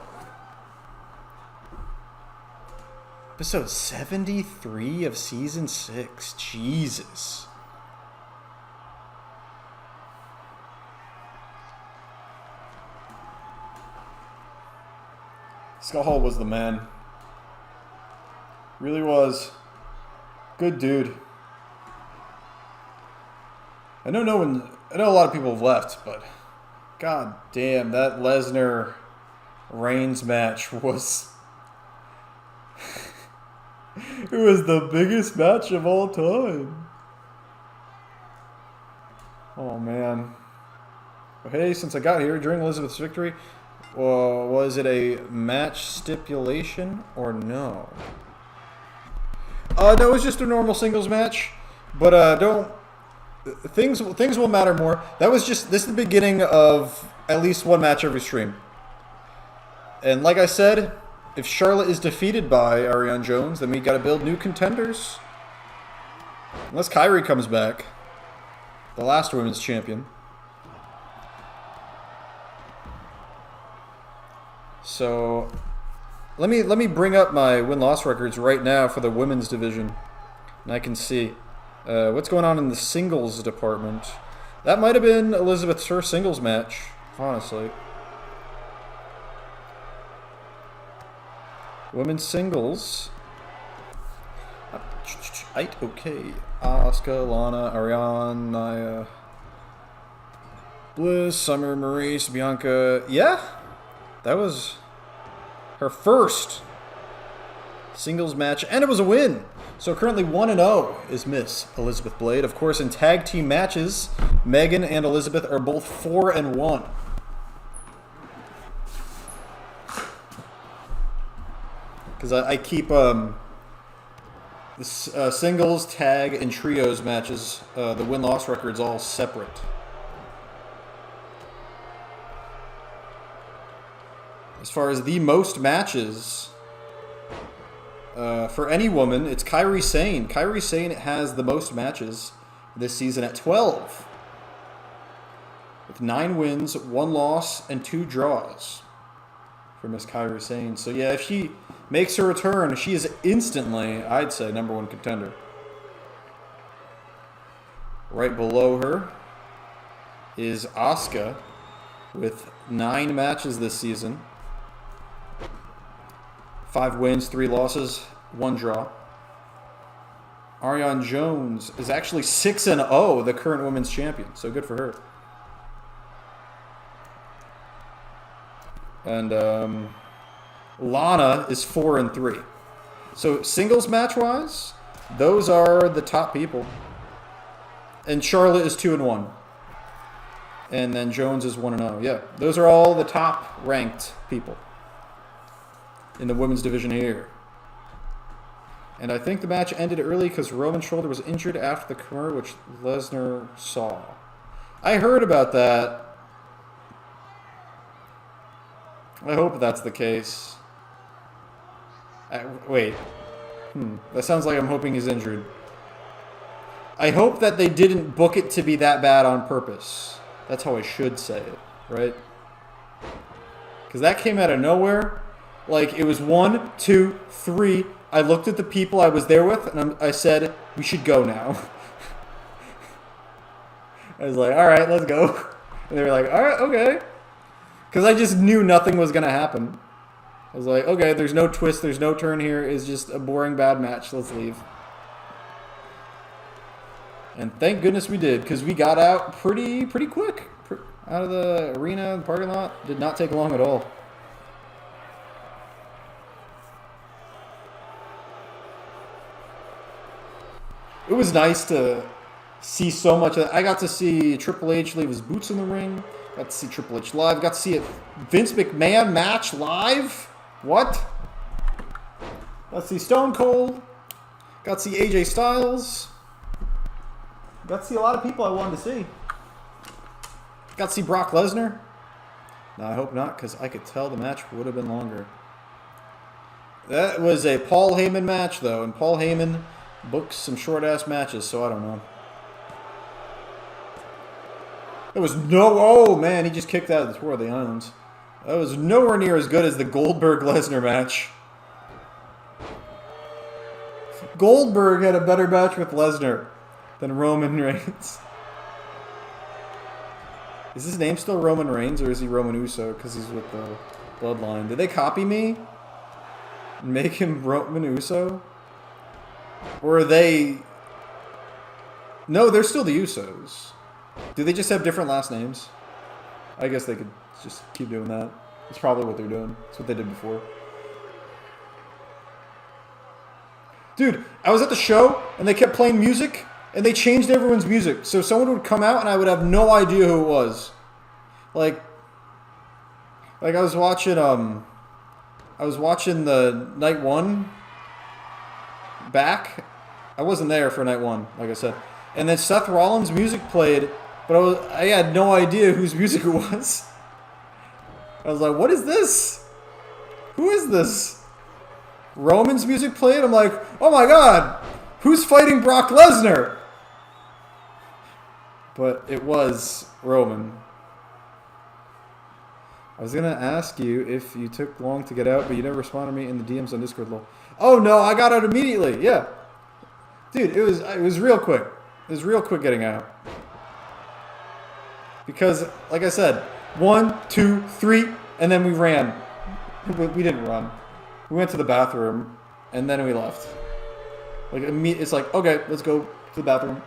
Episode 73 of Season 6. Jesus. Scott Hall was the man. Really was. Good dude. I know a lot of people have left, but god damn, that Lesnar Reigns match was it was the biggest match of all time. Oh man. Hey, since I got here during Elizabeth's victory, was it a match stipulation or no? No, it was just a normal singles match, but things will matter more. This is the beginning of at least one match every stream. And like I said, if Charlotte is defeated by Ariane Jones, then we got to build new contenders. Unless Kairi comes back, the last women's champion. So let me bring up my win-loss records right now for the women's division, and I can see what's going on in the singles department. That might have been Elizabeth's first singles match, honestly. Women's singles. Okay. Asuka, Lana, Ariane, Nia, Bliss, Summer, Maurice, Bianca. Yeah, that was her first singles match, and it was a win. So currently 1-0 is Miss Elizabeth Blade. Of course, in tag team matches, Megan and Elizabeth are both 4-1. Because I keep singles, tag, and trios matches, the win-loss records all separate. As far as the most matches, for any woman, it's Kairi Sane. Kairi Sane has the most matches this season at 12. With 9 wins, 1 loss, and 2 draws for Miss Kairi Sane. So yeah, if she makes her return, she is instantly, I'd say, #1 contender. Right below her is Asuka with 9 matches this season. 5 wins, 3 losses, 1 draw. Ariane Jones is actually 6-0, the current women's champion. So good for her. And Lana is 4-3. So singles match-wise, those are the top people. And Charlotte is 2-1. And then Jones is 1-0. Yeah, those are all the top ranked people in the women's division here. And I think the match ended early because Roman's shoulder was injured after the commercial, which Lesnar saw. I heard about that. I hope that's the case. Wait. That sounds like I'm hoping he's injured. I hope that they didn't book it to be that bad on purpose. That's how I should say it, right? Because that came out of nowhere. Like, it was 1, 2, 3. I looked at the people I was there with, and I said, we should go now. I was like, all right, let's go. And they were like, all right, okay. Because I just knew nothing was going to happen. I was like, okay, there's no twist, there's no turn here. It's just a boring, bad match. Let's leave. And thank goodness we did, because we got out pretty quick. Out of the arena, the parking lot. Did not take long at all. It was nice to see so much. I got to see Triple H leave his boots in the ring. Got to see Triple H live. Got to see a Vince McMahon match live. What? Got to see Stone Cold. Got to see AJ Styles. Got to see a lot of people I wanted to see. Got to see Brock Lesnar. No, I hope not, because I could tell the match would have been longer. That was a Paul Heyman match, though, and Paul Heyman books some short-ass matches, so I don't know. It was no... Oh, man, he just kicked out of the Tour of the Islands. That was nowhere near as good as the Goldberg-Lesnar match. Goldberg had a better match with Lesnar than Roman Reigns. Is his name still Roman Reigns, or is he Roman Uso because he's with the Bloodline? Did they copy me and make him Roman Uso? Or are they... No, they're still the Usos. Do they just have different last names? I guess they could just keep doing that. That's probably what they're doing. That's what they did before. Dude, I was at the show, and they kept playing music, and they changed everyone's music. So someone would come out, and I would have no idea who it was. Like I was watching the Night 1 back. I wasn't there for Night 1, like I said. And then Seth Rollins' music played, but I had no idea whose music it was. I was like, what is this? Who is this? Roman's music played? I'm like, oh my god, who's fighting Brock Lesnar? But it was Roman. I was going to ask you if you took long to get out, but you never responded to me in the DMs on Discord. Oh no, I got out immediately. Yeah. Dude, it was real quick. It was real quick getting out. Because, like I said, 1, 2, 3, and then we ran. We didn't run. We went to the bathroom, and then we left. Like, it's like, okay, let's go to the bathroom.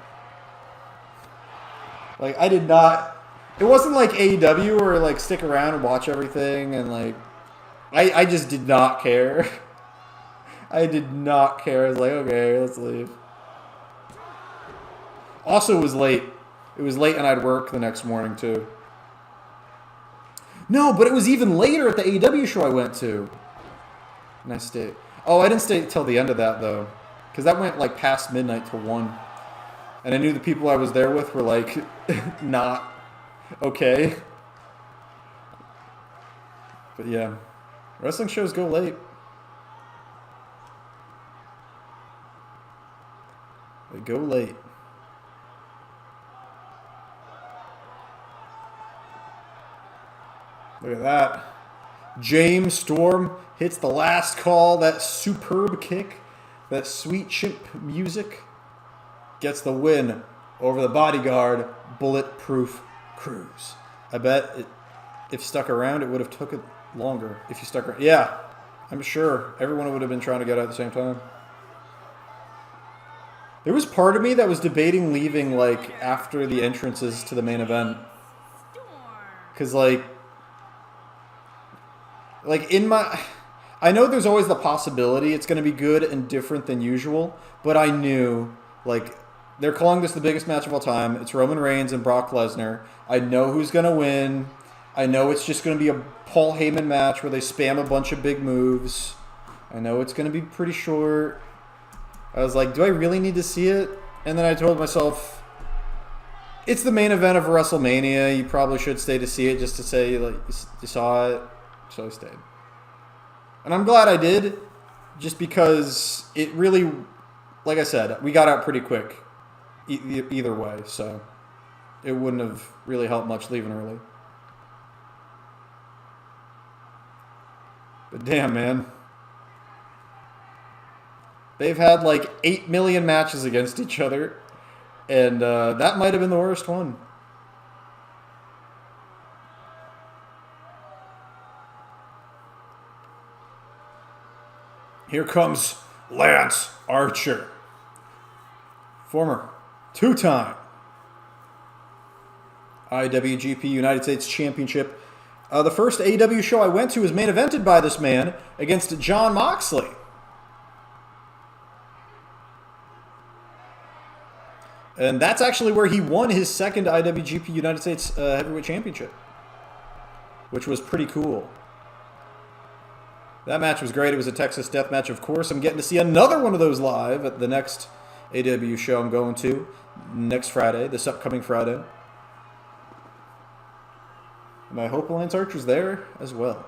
Like, I did not... It wasn't like AEW or like stick around and watch everything, and like... I just did not care. I did not care. I was like, okay, let's leave. Also, it was late. It was late, and I'd work the next morning, too. No, but it was even later at the AEW show I went to. And I stayed. Oh, I didn't stay till the end of that, though. Because that went, like, past midnight till 1. And I knew the people I was there with were, like, not okay. But, yeah. Wrestling shows go late. They go late. Look at that. James Storm hits the last call. That superb kick. That sweet chimp music. Gets the win over the bodyguard, Bulletproof Cruise. I bet if stuck around, it would have took it longer. If you stuck around. Yeah, I'm sure. Everyone would have been trying to get out at the same time. There was part of me that was debating leaving, like, after the entrances to the main event. Because, like in my... I know there's always the possibility it's going to be good and different than usual, but I knew, like, they're calling this the biggest match of all time. It's Roman Reigns and Brock Lesnar. I know who's going to win. I know it's just going to be a Paul Heyman match where they spam a bunch of big moves. I know it's going to be pretty short. I was like, do I really need to see it? And then I told myself, it's the main event of WrestleMania. You probably should stay to see it just to say, like, you saw it. So I stayed. And I'm glad I did, just because it really, like I said, we got out pretty quick either way, so it wouldn't have really helped much leaving early. But damn, man. They've had like 8 million matches against each other, and that might have been the worst one. Here comes Lance Archer, former two-time IWGP United States Championship. The first AEW show I went to was main evented by this man against Jon Moxley. And that's actually where he won his second IWGP United States Heavyweight Championship, which was pretty cool. That match was great. It was a Texas death match, of course. I'm getting to see another one of those live at the next AEW show I'm going to. next Friday, this upcoming Friday. And I hope Lance Archer's there as well.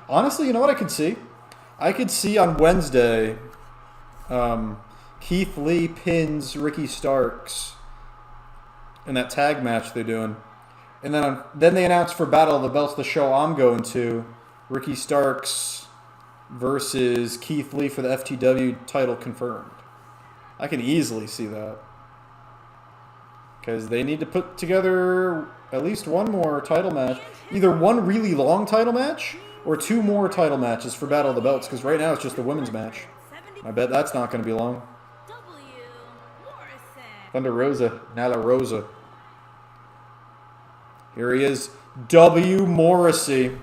Honestly, you know what I could see? I could see on Wednesday, Keith Lee pins Ricky Starks in that tag match they're doing. And then they announce for Battle of the Belts, the show I'm going to, Ricky Starks versus Keith Lee for the FTW title confirmed. I can easily see that. Because they need to put together at least one more title match. Either one really long title match or two more title matches for Battle of the Belts. Because right now it's just the women's match. I bet that's not going to be long. Thunder Rosa, Nyla Rosa. Here he is, W. Morrissey,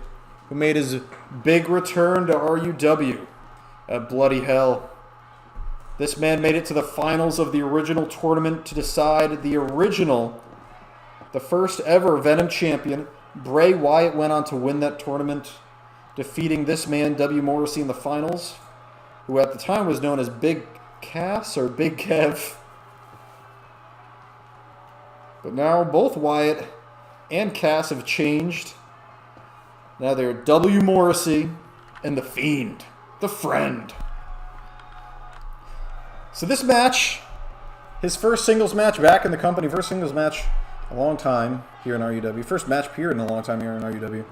who made his big return to RUW at Bloody Hell. This man made it to the finals of the original tournament to decide the first ever Venom champion. Bray Wyatt went on to win that tournament, defeating this man, W. Morrissey, in the finals, who at the time was known as Big Cass or Big Kev. But now both Wyatt and Cass have changed. Now they're W. Morrissey and The Fiend, the Friend. So this match, his first singles match back in the company, first singles match in a long time here in RUW. First match period in a long time here in RUW.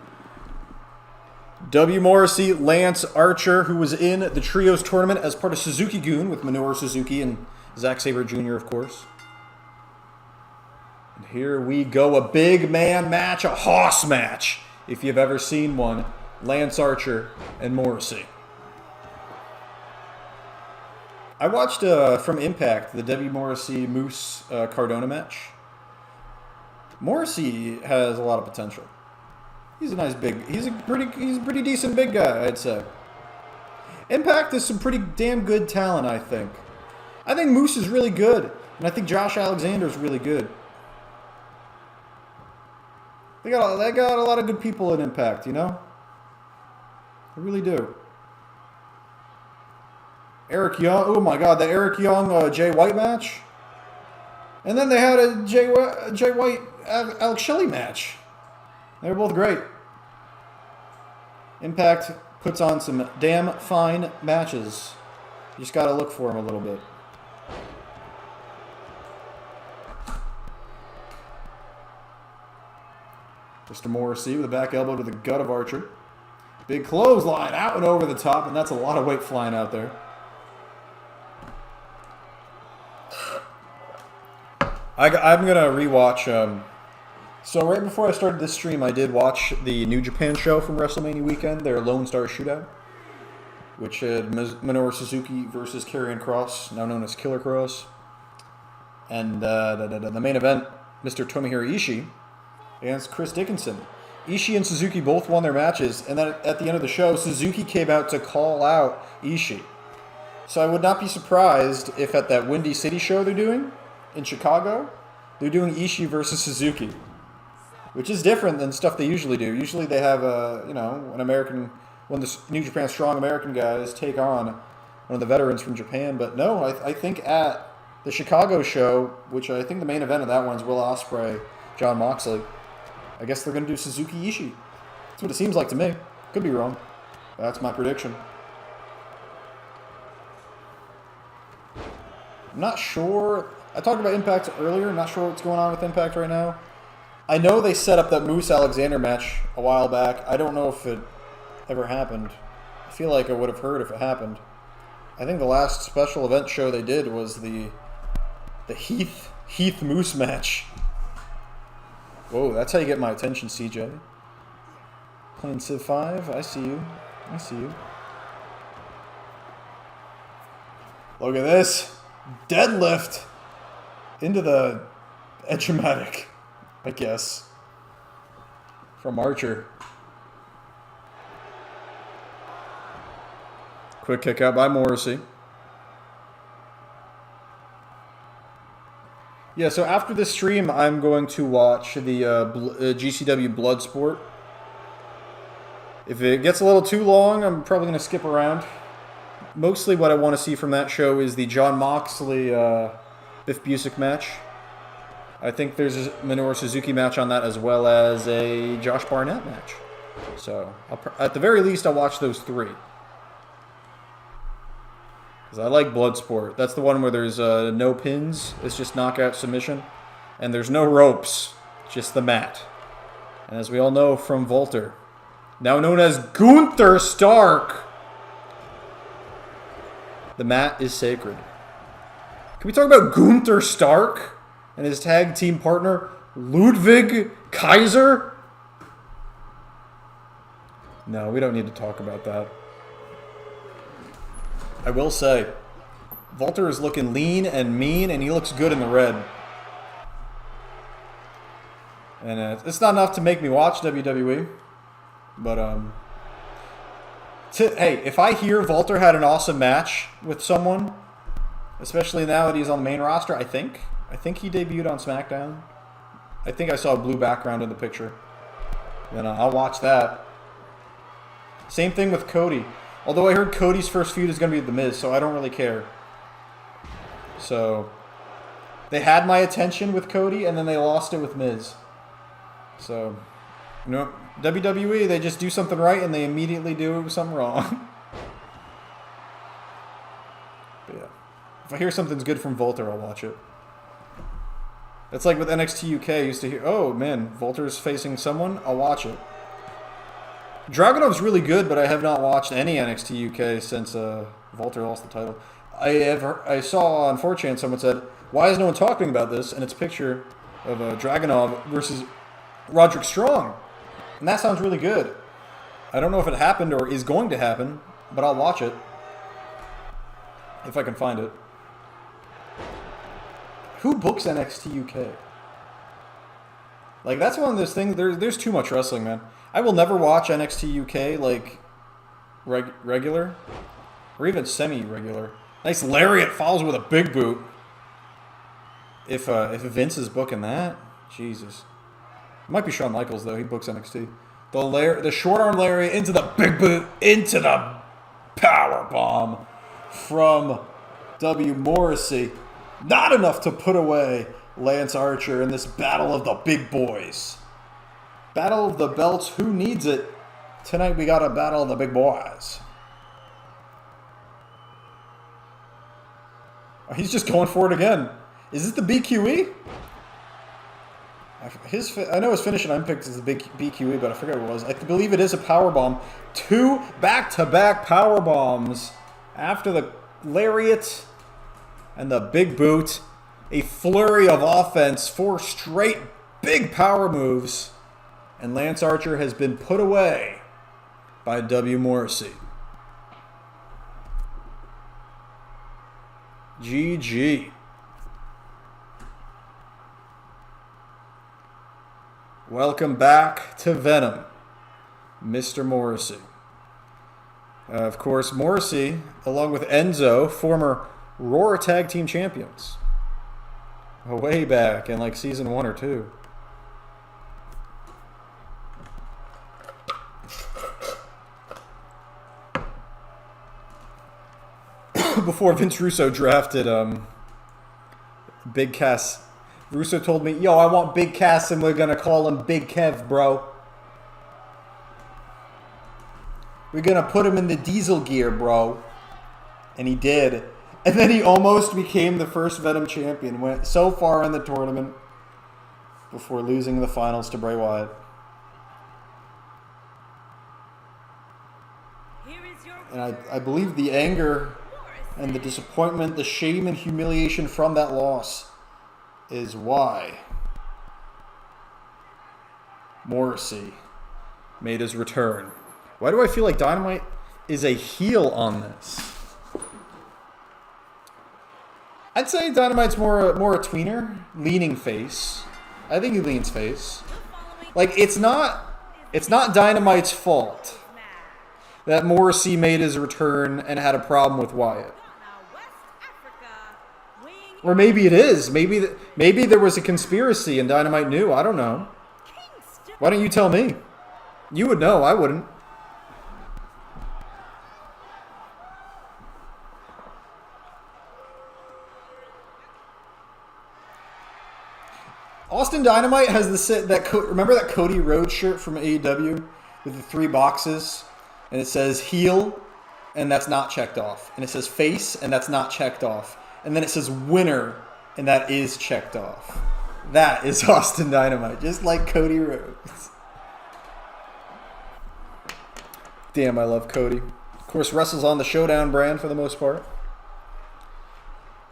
W. Morrissey, Lance Archer, who was in the Trios tournament as part of Suzuki-gun with Minoru Suzuki and Zack Sabre Jr., of course. And here we go, a big man match, a hoss match, if you've ever seen one. Lance Archer and Morrissey. I watched from Impact the W. Morrissey Moose Cardona match. Morrissey has a lot of potential. He's a pretty decent big guy, I'd say. Impact is some pretty damn good talent, I think. I think Moose is really good, and I think Josh Alexander is really good. They got a lot of good people in Impact, you know? They really do. Eric Young, oh my god, the Eric Young Jay White match. And then they had a Jay White Alex Shelley match. They were both great. Impact puts on some damn fine matches. You just gotta look for them a little bit. Mr. Morrissey with a back elbow to the gut of Archer. Big clothesline out and over the top, and that's a lot of weight flying out there. I'm going to rewatch. So right before I started this stream, I did watch the New Japan show from WrestleMania weekend, their Lone Star Shootout, which had Minoru Suzuki versus Karrion Kross, now known as Killer Kross. And the main event, Mr. Tomohiro Ishii against Chris Dickinson. Ishii and Suzuki both won their matches, and then at the end of the show, Suzuki came out to call out Ishii. So I would not be surprised if at that Windy City show they're doing in Chicago, they're doing Ishii versus Suzuki, which is different than stuff they usually do. Usually they have when the New Japan Strong American guys take on one of the veterans from Japan. But no, I think at the Chicago show, which I think the main event of that one is Will Ospreay, Jon Moxley, I guess they're going to do Suzuki Ishii. That's what it seems like to me. Could be wrong. That's my prediction. I'm not sure. I talked about Impact earlier. I'm not sure what's going on with Impact right now. I know they set up that Moose Alexander match a while back. I don't know if it ever happened. I feel like I would have heard if it happened. I think the last special event show they did was the Heath Moose match. Whoa, that's how you get my attention, CJ. Playing Civ 5. I see you. I see you. Look at this. Deadlift into the Edge-O-Matic, I guess, from Archer. Quick kick out by Morrissey. Yeah, so after this stream, I'm going to watch the GCW Bloodsport If it gets a little too long, I'm probably going to skip around. Mostly what I want to see from that show is the John Moxley Biff Busick match. I think there's a Minoru Suzuki match on that, as well as a Josh Barnett match. So, at the very least, I'll watch those 3. Because I like Bloodsport. That's the one where there's no pins. It's just knockout submission. And there's no ropes. Just the mat. And as we all know from Volter, now known as Gunther Stark, the mat is sacred. Can we talk about Gunther Stark and his tag team partner, Ludwig Kaiser? No, we don't need to talk about that. I will say, Volter is looking lean and mean, and he looks good in the red. And it's not enough to make me watch WWE. But, hey, if I hear Volter had an awesome match with someone, especially now that he's on the main roster, I think he debuted on SmackDown. I think I saw a blue background in the picture. Then I'll watch that. Same thing with Cody. Although I heard Cody's first feud is going to be with The Miz, so I don't really care. So, they had my attention with Cody, and then they lost it with Miz. So, you know, WWE, they just do something right, and they immediately do something wrong. But yeah. If I hear something's good from Volter, I'll watch it. It's like with NXT UK, I used to hear, oh man, Volter's facing someone, I'll watch it. Dragunov's really good, but I have not watched any NXT UK since Volter lost the title. I saw on 4chan someone said, why is no one talking about this? And it's a picture of Dragunov versus Roderick Strong. And that sounds really good. I don't know if it happened or is going to happen, but I'll watch it. If I can find it. Who books NXT UK? Like, that's one of those things, there's too much wrestling, man. I will never watch NXT UK, like, regular. Or even semi-regular. Nice lariat follows with a big boot. If Vince is booking that, Jesus. It might be Shawn Michaels, though. He books NXT. The short arm lariat into the big boot, into the power bomb from W. Morrissey. Not enough to put away Lance Archer in this battle of the big boys. Battle of the belts, who needs it? Tonight we got a battle of the big boys. Oh, he's just going for it again. Is this the BQE? I know his finishing unpicked is the big BQE, but I forget what it was. I believe it is a powerbomb. 2 back-to-back powerbombs after the lariat and the big boot. A flurry of offense, 4 straight big power moves. And Lance Archer has been put away by W. Morrissey. GG. Welcome back to Venom, Mr. Morrissey. Of course, Morrissey, along with Enzo, former Raw Tag Team Champions. Way back in like season 1 or 2. Before Vince Russo drafted Big Cass, Russo told me, yo, I want Big Cass and we're going to call him Big Kev, bro. We're going to put him in the diesel gear, bro. And he did. And then he almost became the first Venom champion. Went so far in the tournament before losing the finals to Bray Wyatt. And I believe the anger and the disappointment, the shame and humiliation from that loss is why Morrissey made his return. Why do I feel like Dynamite is a heel on this? I'd say Dynamite's more a tweener, leaning face. I think he leans face. Like, it's not Dynamite's fault that Morrissey made his return and had a problem with Wyatt. Or maybe it is. Maybe there was a conspiracy and Dynamite knew. I don't know. Why don't you tell me? You would know. I wouldn't. Austin Dynamite has remember that Cody Rhodes shirt from AEW with the 3 boxes, and it says heel, and that's not checked off, and it says face, and that's not checked off, and then it says winner, and that is checked off. That is Austin Dynamite, just like Cody Rhodes. Damn, I love Cody. Of course, wrestles on the Showdown brand for the most part.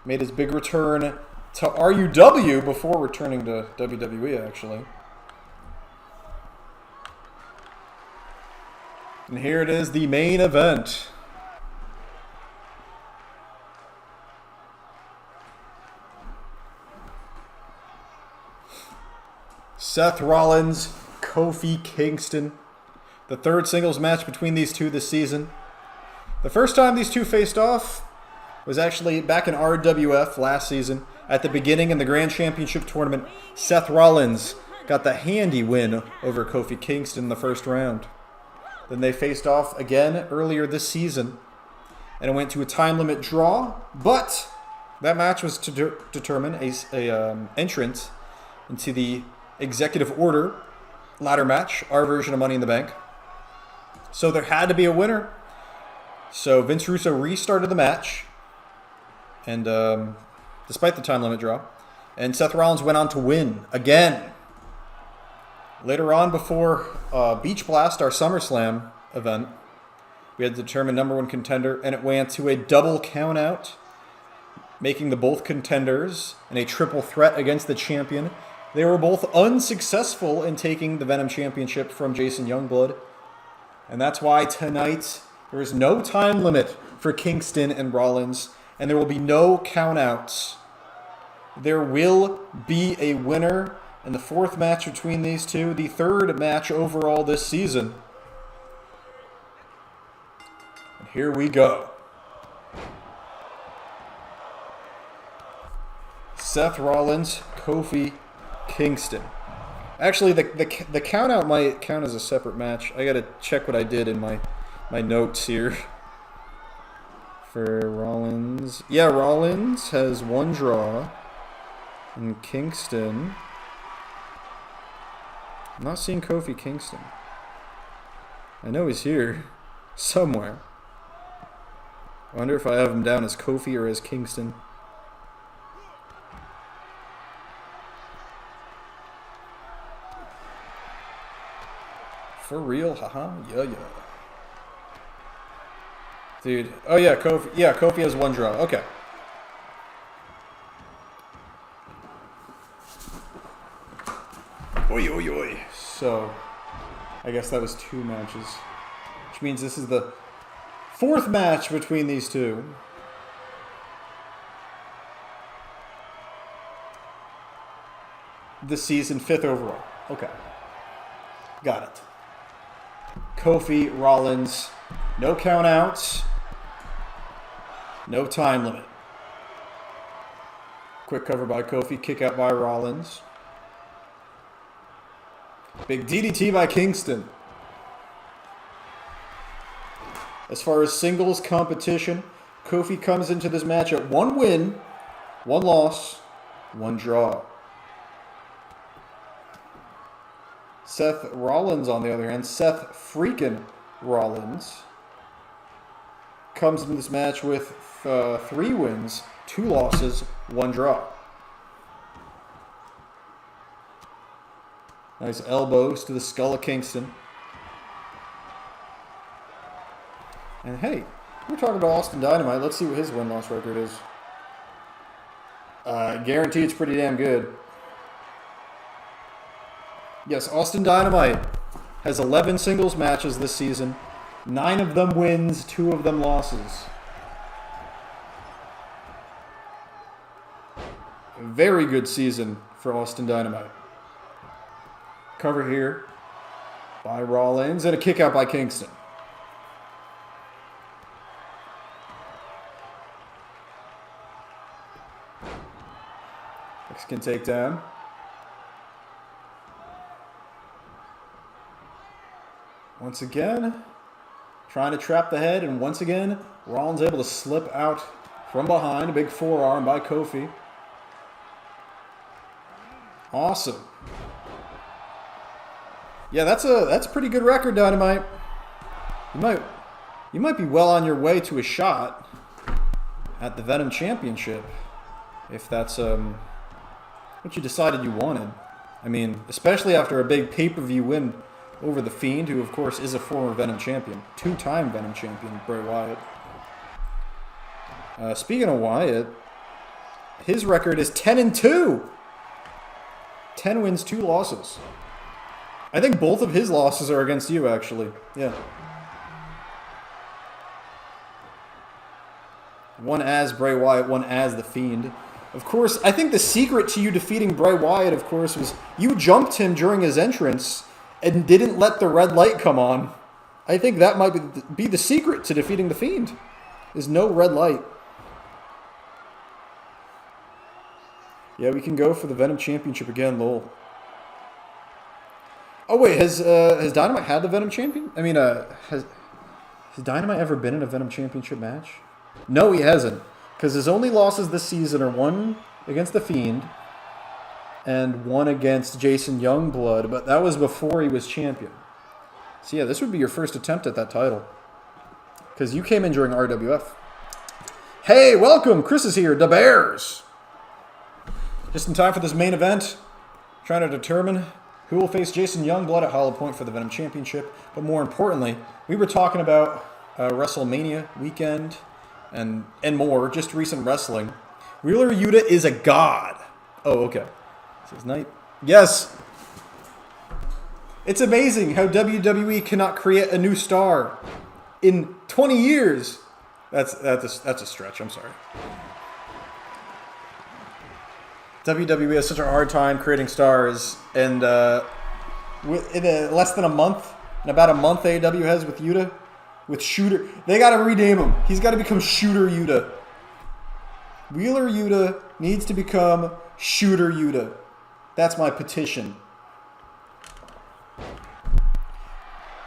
Made his big return to RUW before returning to WWE, actually. And here it is, the main event. Seth Rollins, Kofi Kingston. The third singles match between these two this season. The first time these two faced off was actually back in RWF last season. At the beginning in the Grand Championship Tournament, Seth Rollins got the handy win over Kofi Kingston in the first round. Then they faced off again earlier this season, and it went to a time limit draw, but that match was to determine a entrant into the Executive Order ladder match, our version of Money in the Bank. So there had to be a winner. So Vince Russo restarted the match, and despite the time limit draw, and Seth Rollins went on to win again. Later on, before Beach Blast, our SummerSlam event, we had to determine number 1 contender, and it went to a double countout, making the both contenders in a triple threat against the champion. They were both unsuccessful in taking the Venom Championship from Jason Youngblood, and that's why tonight there is no time limit for Kingston and Rollins, and there will be no countouts. There will be a winner in the 4th match between these two, the 3rd match overall this season. And here we go. Seth Rollins, Kofi Kingston. Actually, the countout might count as a separate match. I gotta check what I did in my notes here. For Rollins. Yeah, Rollins has 1 draw. And Kingston. I'm not seeing Kofi Kingston. I know he's here. Somewhere. I wonder if I have him down as Kofi or as Kingston. For real? Haha. Yeah. Dude. Oh yeah, Kofi. Yeah, Kofi has 1 draw. Okay. Oi. So, I guess that was 2 matches. Which means this is the 4th match between these two. This season, 5th overall. Okay. Got it. Kofi, Rollins. No countouts. No time limit. Quick cover by Kofi. Kick out by Rollins. Big DDT by Kingston. As far as singles competition, Kofi comes into this match at 1 win, 1 loss, 1 draw. Seth Rollins, on the other hand, Seth freaking Rollins, comes into this match with 3 wins, 2 losses, 1 draw. Nice elbows to the skull of Kingston. And hey, we're talking about Austin Dynamite. Let's see what his win-loss record is. Guarantee it's pretty damn good. Yes, Austin Dynamite has 11 singles matches this season. 9 of them wins, 2 of them losses. Very good season for Austin Dynamite. Cover here by Rollins and a kick out by Kingston. Mexican takedown. Once again, trying to trap the head, and once again, Rollins able to slip out from behind. A big forearm by Kofi. Awesome. Yeah, that's a pretty good record, Dynamite. You might be well on your way to a shot at the Venom Championship, if that's what you decided you wanted. I mean, especially after a big pay-per-view win over The Fiend, who of course is a former Venom champion, 2-time Venom champion, Bray Wyatt. Speaking of Wyatt, his record is 10-2. 10 wins, 2 losses. I think both of his losses are against you, actually. Yeah. One as Bray Wyatt, one as The Fiend. Of course, I think the secret to you defeating Bray Wyatt, of course, was you jumped him during his entrance and didn't let the red light come on. I think that might be the secret to defeating The Fiend, is no red light. Yeah, we can go for the Venom Championship again, lol. Oh wait, has Dynamite had the Venom Champion? I mean, has Dynamite ever been in a Venom Championship match? No, he hasn't. Because his only losses this season are one against The Fiend and one against Jason Youngblood, but that was before he was champion. So yeah, this would be your first attempt at that title. Because you came in during RWF. Hey, welcome! Chris is here, the Bears! Just in time for this main event. Trying to determine who will face Jason Youngblood at Hollow Point for the Venom Championship. But more importantly, we were talking about WrestleMania weekend and more, just recent wrestling. Wheeler Yuta is a god. Oh, okay. Says Knight. Yes. It's amazing how WWE cannot create a new star in 20 years. That's a stretch. I'm sorry. WWE has such a hard time creating stars, and in less than a month, in about a month AEW has with Yuta, with Shooter. They got to rename him. He's got to become Shooter Yuta. Wheeler Yuta needs to become Shooter Yuta. That's my petition.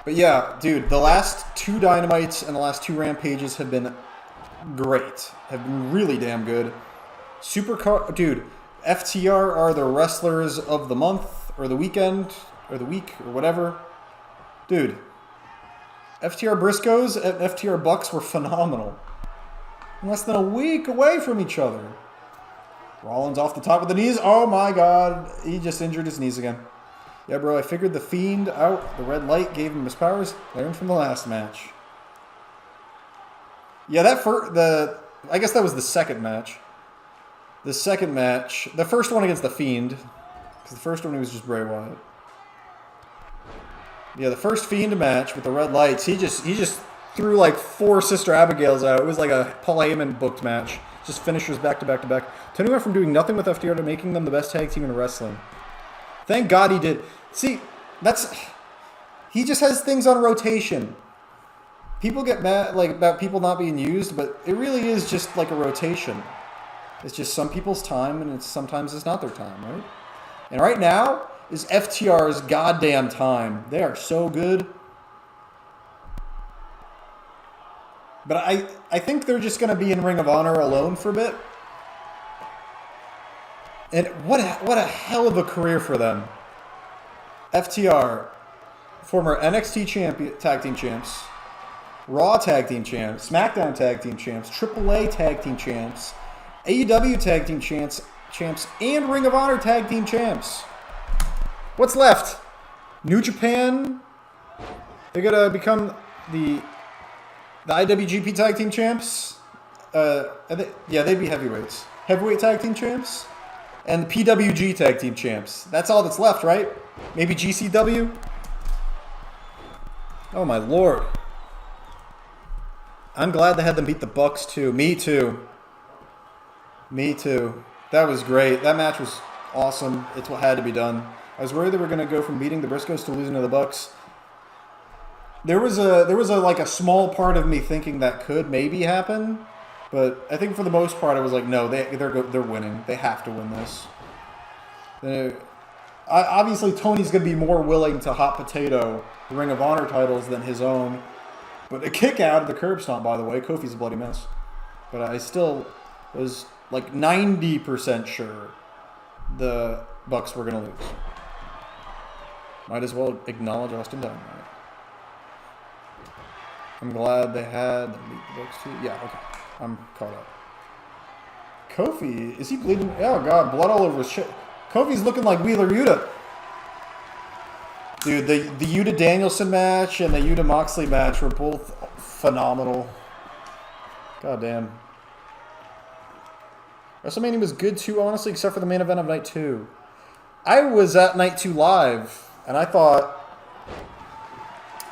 But yeah, dude, the last 2 Dynamites and the last 2 Rampages have been great. Have been really damn good. Dude, FTR are the wrestlers of the month, or the weekend, or the week, or whatever. Dude, FTR Briscoes and FTR Bucks were phenomenal. Less than a week away from each other. Rollins off the top of the knees. Oh my god, he just injured his knees again. Yeah, bro, I figured the Fiend out. The red light gave him his powers. Learned from the last match. Yeah, I guess that was the second match. The second match, the first one against the Fiend, because the first one he was just Bray Wyatt. Yeah, the first Fiend match with the red lights, he just threw like 4 Sister Abigails out. It was like a Paul Heyman booked match. Just finishers back to back to back. Tony went from doing nothing with FTR to making them the best tag team in wrestling. Thank God he did. See, he just has things on rotation. People get mad about people not being used, but it really is just like a rotation. It's just some people's time, and sometimes it's not their time, right? And right now is FTR's goddamn time. They are so good. But I think they're just going to be in Ring of Honor alone for a bit. And what a hell of a career for them. FTR, former NXT tag team champs, Raw tag team champs, SmackDown tag team champs, AAA tag team champs, AEW tag team champs, and Ring of Honor tag team champs. What's left? New Japan. They're gonna become the IWGP tag team champs. They'd be heavyweights. Heavyweight tag team champs, and the PWG tag team champs. That's all that's left, right? Maybe GCW. Oh my lord. I'm glad they had them beat the Bucks too. Me too. That was great. That match was awesome. It's what had to be done. I was worried they were going to go from beating the Briscoes to losing to the Bucks. There was a small part of me thinking that could maybe happen, but I think for the most part I was like, no, they're winning. They have to win this. Obviously, Tony's going to be more willing to hot potato the Ring of Honor titles than his own. But a kick out of the curb stomp, by the way. Kofi's a bloody mess. But I still was like 90% sure the Bucks were going to lose. Might as well acknowledge Austin Dynamite. I'm glad they had them beat the Bucks too. Yeah, okay. I'm caught up. Kofi, is he bleeding? Oh, God, blood all over his shit. Kofi's looking like Wheeler Yuta. Dude, the Yuta Danielson match and the Yuta Moxley match were both phenomenal. God damn. WrestleMania was good too, honestly, except for the main event of night 2. I was at night 2 live, and I thought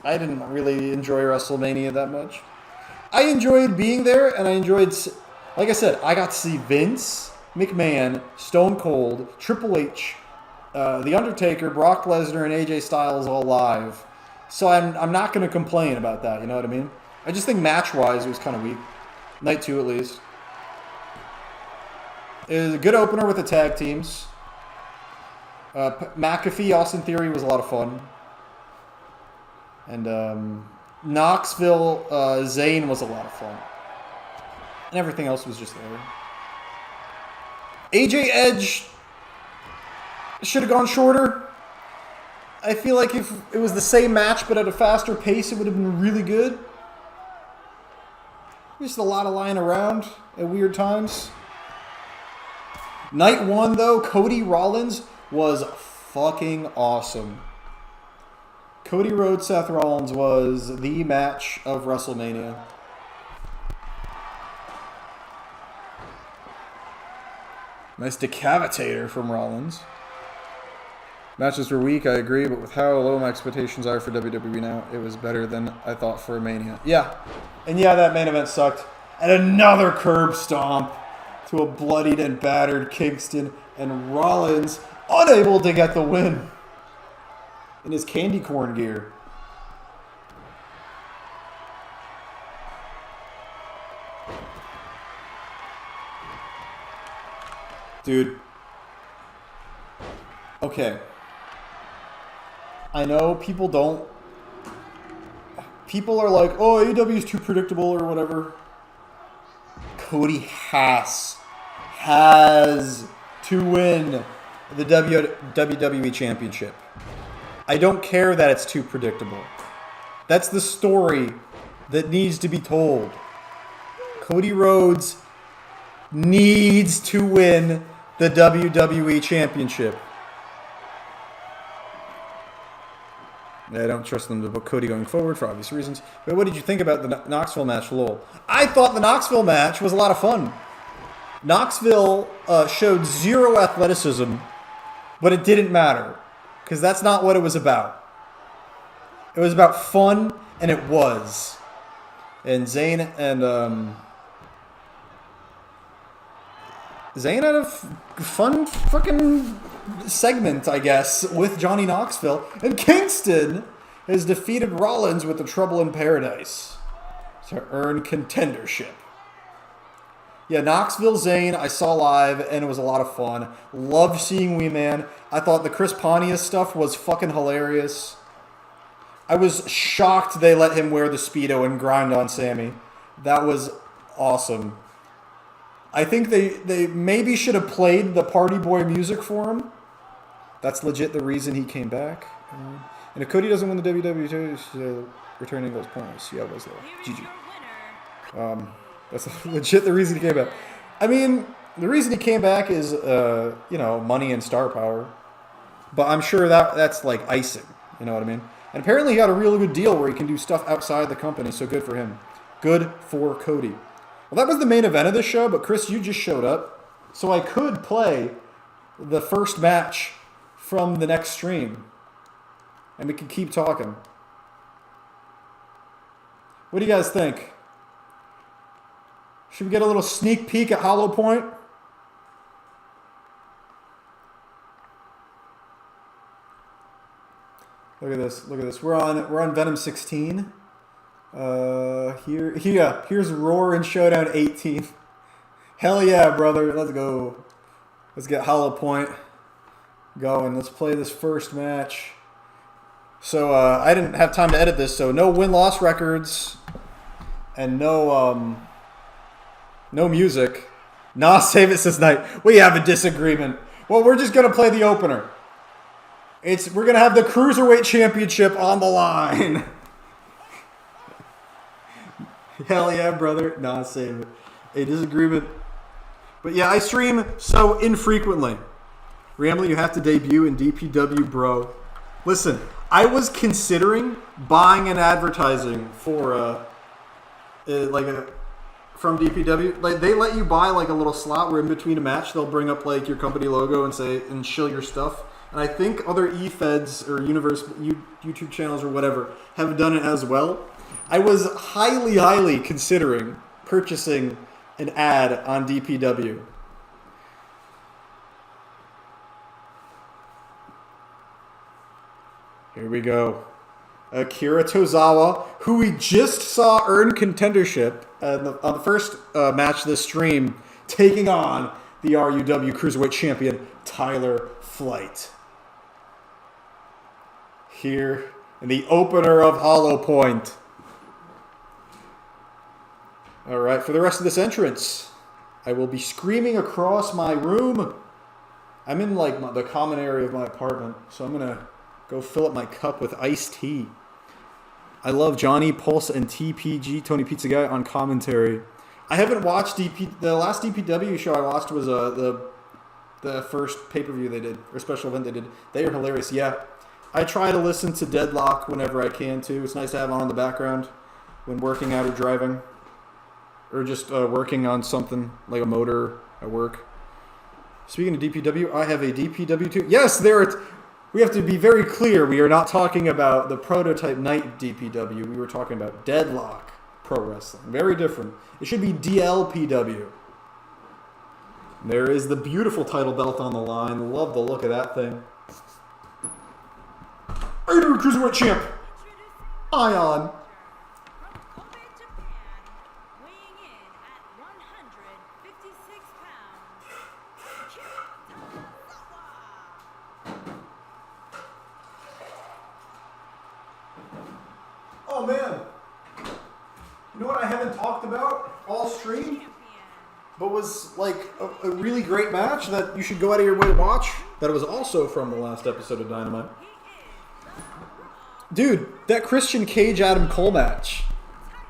I didn't really enjoy WrestleMania that much. I enjoyed being there, and I enjoyed, like I said, I got to see Vince McMahon, Stone Cold, Triple H, The Undertaker, Brock Lesnar, and AJ Styles all live. So I'm not going to complain about that, you know what I mean? I just think match-wise it was kind of weak. Night 2 at least. It was a good opener with the tag teams. McAfee, Austin Theory was a lot of fun. And Knoxville, Zayn was a lot of fun. And everything else was just there. AJ Edge should have gone shorter. I feel like if it was the same match but at a faster pace, it would have been really good. Just a lot of lying around at weird times. Night 1, though, Cody Rollins was fucking awesome. Cody Rhodes, Seth Rollins was the match of WrestleMania. Nice decapitator from Rollins. Matches were weak, I agree, but with how low my expectations are for WWE now, it was better than I thought for a Mania. Yeah. And yeah, that main event sucked. And another curb stomp to a bloodied and battered Kingston, and Rollins unable to get the win in his candy corn gear. Dude. Okay. I know people don't... People are like, oh, AEW is too predictable or whatever. Cody has to win the WWE Championship. I don't care that it's too predictable. That's the story that needs to be told. Cody Rhodes needs to win the WWE Championship. I don't trust them to book Cody going forward for obvious reasons. But what did you think about the Knoxville match, lol? I thought the Knoxville match was a lot of fun. Knoxville showed zero athleticism, but it didn't matter. Because that's not what it was about. It was about fun, and it was. And Zayn had a fun fucking segment, I guess, with Johnny Knoxville. And Kingston has defeated Rollins with the Trouble in Paradise to earn contendership. Yeah, Knoxville Zayn I saw live, and it was a lot of fun. Loved seeing Wee Man. I thought the Chris Pontius stuff was fucking hilarious. I was shocked they let him wear the Speedo and grind on Sammy. That was awesome. I think they maybe should have played the Party Boy music for him. That's legit the reason he came back. And if Cody doesn't win the WWE, returning those points. Yeah, it was though. GG. That's legit the reason he came back. I mean, the reason he came back is, money and star power. But I'm sure that's like icing. You know what I mean? And apparently he got a really good deal where he can do stuff outside the company, so good for him. Good for Cody. Well, that was the main event of this show, but Chris, you just showed up. So I could play the first match from the next stream. And we can keep talking. What do you guys think? Should we get a little sneak peek at Hollow Point? Look at this. Look at this. We're on Venom 16. Here's Roar and Showdown 18. Hell yeah, brother. Let's go. Let's get Hollow Point going. Let's play this first match. So I didn't have time to edit this, so no win-loss records and no music. Nah, save it says night. We have a disagreement. Well, we're just gonna play the opener. We're gonna have the Cruiserweight Championship on the line. Hell yeah, brother. Nah, save it. A disagreement. But yeah, I stream so infrequently. Ramley, you have to debut in DPW, bro. Listen, I was considering buying an advertising for from DPW. Like, they let you buy like a little slot where in between a match they'll bring up like your company logo and shill your stuff. And I think other eFeds or YouTube channels or whatever have done it as well. I was highly considering purchasing an ad on DPW. Here we go. Akira Tozawa, who we just saw earn contendership on the first match of this stream, taking on the RUW Cruiserweight Champion, Tyler Flight. Here in the opener of Hollow Point. All right, for the rest of this entrance, I will be screaming across my room. I'm in like the common area of my apartment, so I'm going to go fill up my cup with iced tea. I love Johnny Pulse and TPG, Tony Pizza Guy, on commentary. I haven't watched the last DPW show I watched was the first pay-per-view they did, or special event they did. They are hilarious. Yeah, I try to listen to Deadlock whenever I can too. It's nice to have on in the background when working out or driving, or just working on something like a motor at work. Speaking of DPW, I have a DPW too. Yes, we have to be very clear. We are not talking about the prototype night DPW. We were talking about Deadlock Pro Wrestling. Very different. It should be DLPW. There is the beautiful title belt on the line. Love the look of that thing. AEW Cruiserweight Champ, Ion. Oh man, you know what I haven't talked about all stream, but was like a really great match that you should go out of your way to watch, that was also from the last episode of Dynamite. Dude, that Christian Cage Adam Cole match.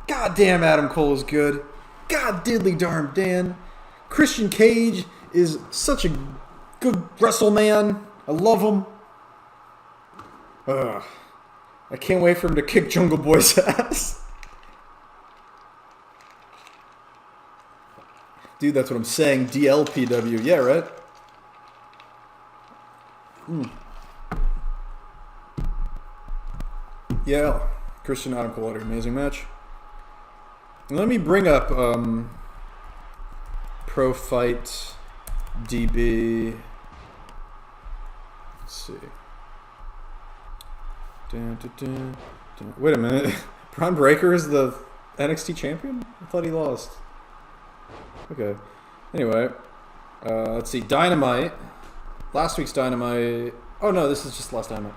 God damn, Adam Cole is good. God diddly darn Dan. Christian Cage is such a good wrestleman. I love him. I can't wait for him to kick Jungle Boy's ass. Dude, that's what I'm saying. DLPW. Yeah, right? Yeah. Christian Adam Cole had an amazing match. Let me bring up Pro Fight DB. Let's see. Wait a minute. Braun Breaker is the NXT champion? I thought he lost. Okay. Anyway. Let's see. Dynamite. Last week's Dynamite. Oh no, this is just last Dynamite.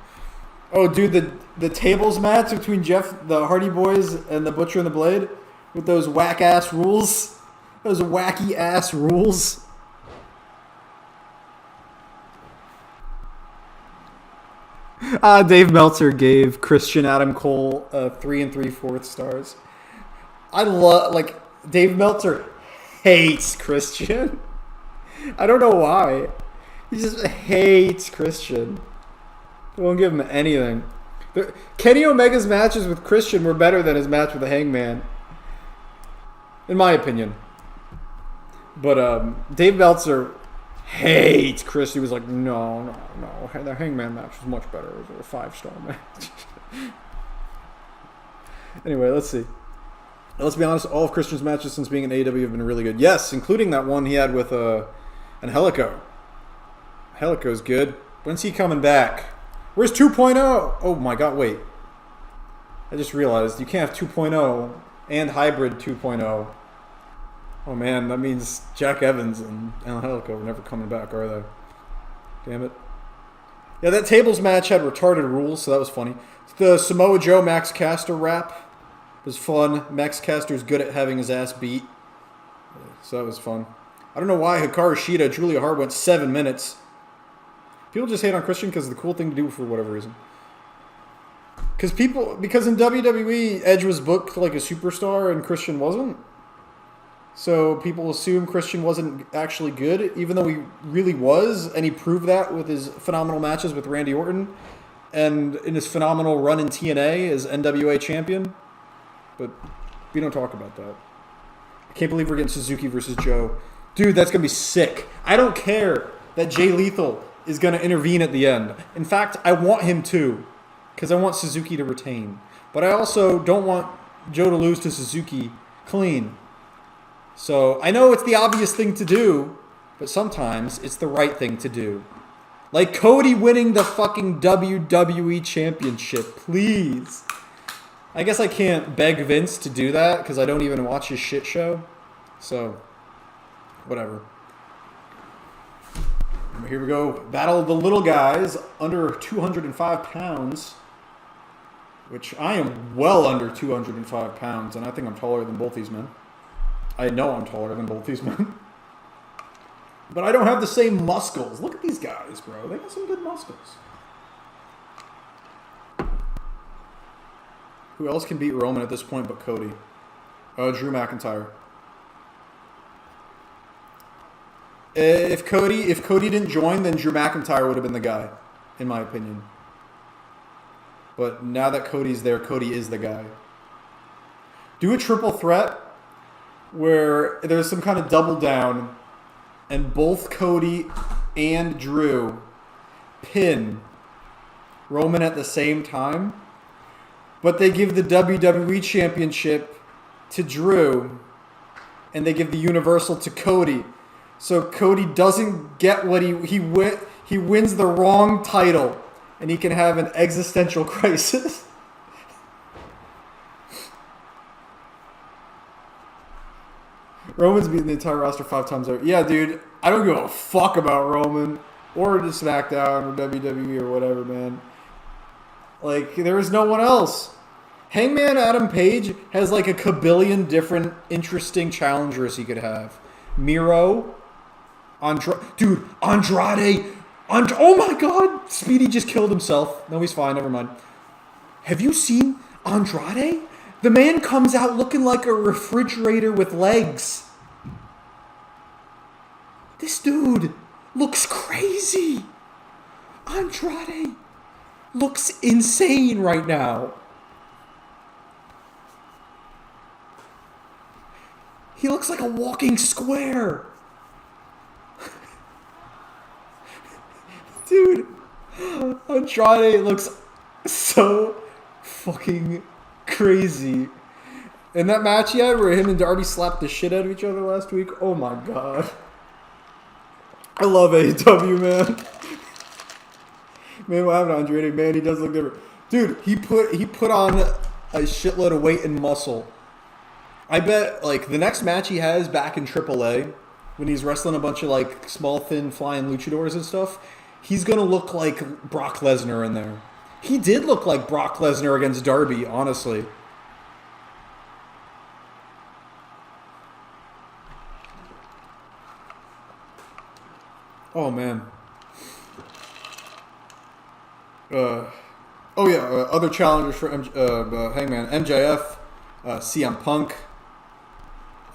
Oh dude, the tables match between the Hardy Boys and the Butcher and the Blade with those whack ass rules. Those wacky ass rules. Dave Meltzer gave Christian Adam Cole 3 3/4 stars. I love, Dave Meltzer hates Christian. I don't know why. He just hates Christian. He won't give him anything. Kenny Omega's matches with Christian were better than his match with the Hangman, in my opinion. But Dave Meltzer hates Chris. He was like, no. The Hangman match was much better. It was a 5-star match. Anyway, let's see. Let's be honest, all of Christian's matches since being in AEW have been really good. Yes, including that one he had with Angelico. Angelico's good. When's he coming back? Where's 2.0? Oh my god, wait. I just realized you can't have 2.0 and Hybrid 2.0. Oh man, that means Jack Evans and Angelico are never coming back, are they? Damn it. Yeah, that tables match had retarded rules, so that was funny. The Samoa Joe Max Caster rap was fun. Max Caster's good at having his ass beat, so that was fun. I don't know why Hikaru Shida, Julia Hart went 7 minutes. People just hate on Christian because it's the cool thing to do for whatever reason. Because in WWE, Edge was booked like a superstar and Christian wasn't. So people assume Christian wasn't actually good, even though he really was, and he proved that with his phenomenal matches with Randy Orton and in his phenomenal run in TNA as NWA champion. But we don't talk about that. I can't believe we're getting Suzuki versus Joe. Dude, that's going to be sick. I don't care that Jay Lethal is going to intervene at the end. In fact, I want him to, because I want Suzuki to retain. But I also don't want Joe to lose to Suzuki clean. So I know it's the obvious thing to do, but sometimes it's the right thing to do. Like Cody winning the fucking WWE Championship, please. I guess I can't beg Vince to do that because I don't even watch his shit show. So, whatever. Here we go. Battle of the little guys under 205 pounds. Which I am well under 205 pounds, and I think I'm taller than both these men. I know I'm taller than both these men. But I don't have the same muscles. Look at these guys, bro. They got some good muscles. Who else can beat Roman at this point but Cody? Drew McIntyre. If Cody didn't join, then Drew McIntyre would have been the guy, in my opinion. But now that Cody's there, Cody is the guy. Do a triple threat where there's some kind of double down and both Cody and Drew pin Roman at the same time, but they give the WWE Championship to Drew and they give the Universal to Cody. So Cody doesn't get what he wins the wrong title and he can have an existential crisis. Roman's beaten the entire roster 5 times over. Yeah, dude, I don't give a fuck about Roman or the SmackDown or WWE or whatever, man. Like, there is no one else. Hangman Adam Page has like a kabillion different interesting challengers he could have. Miro, Andrade. Oh my God, Speedy just killed himself. No, he's fine. Never mind. Have you seen Andrade? The man comes out looking like a refrigerator with legs. This dude looks crazy. Andrade looks insane right now. He looks like a walking square. Dude, Andrade looks so fucking crazy. And that match he had where him and Darby slapped the shit out of each other last week. Oh my God. I love AEW, man. Man, what happened to Andrade? Man, he does look different. Dude, he put on a shitload of weight and muscle. I bet, like, the next match he has back in AAA, when he's wrestling a bunch of, like, small, thin, flying luchadors and stuff, he's going to look like Brock Lesnar in there. He did look like Brock Lesnar against Darby, honestly. Oh, man. Other challengers for Hangman. MJF, CM Punk.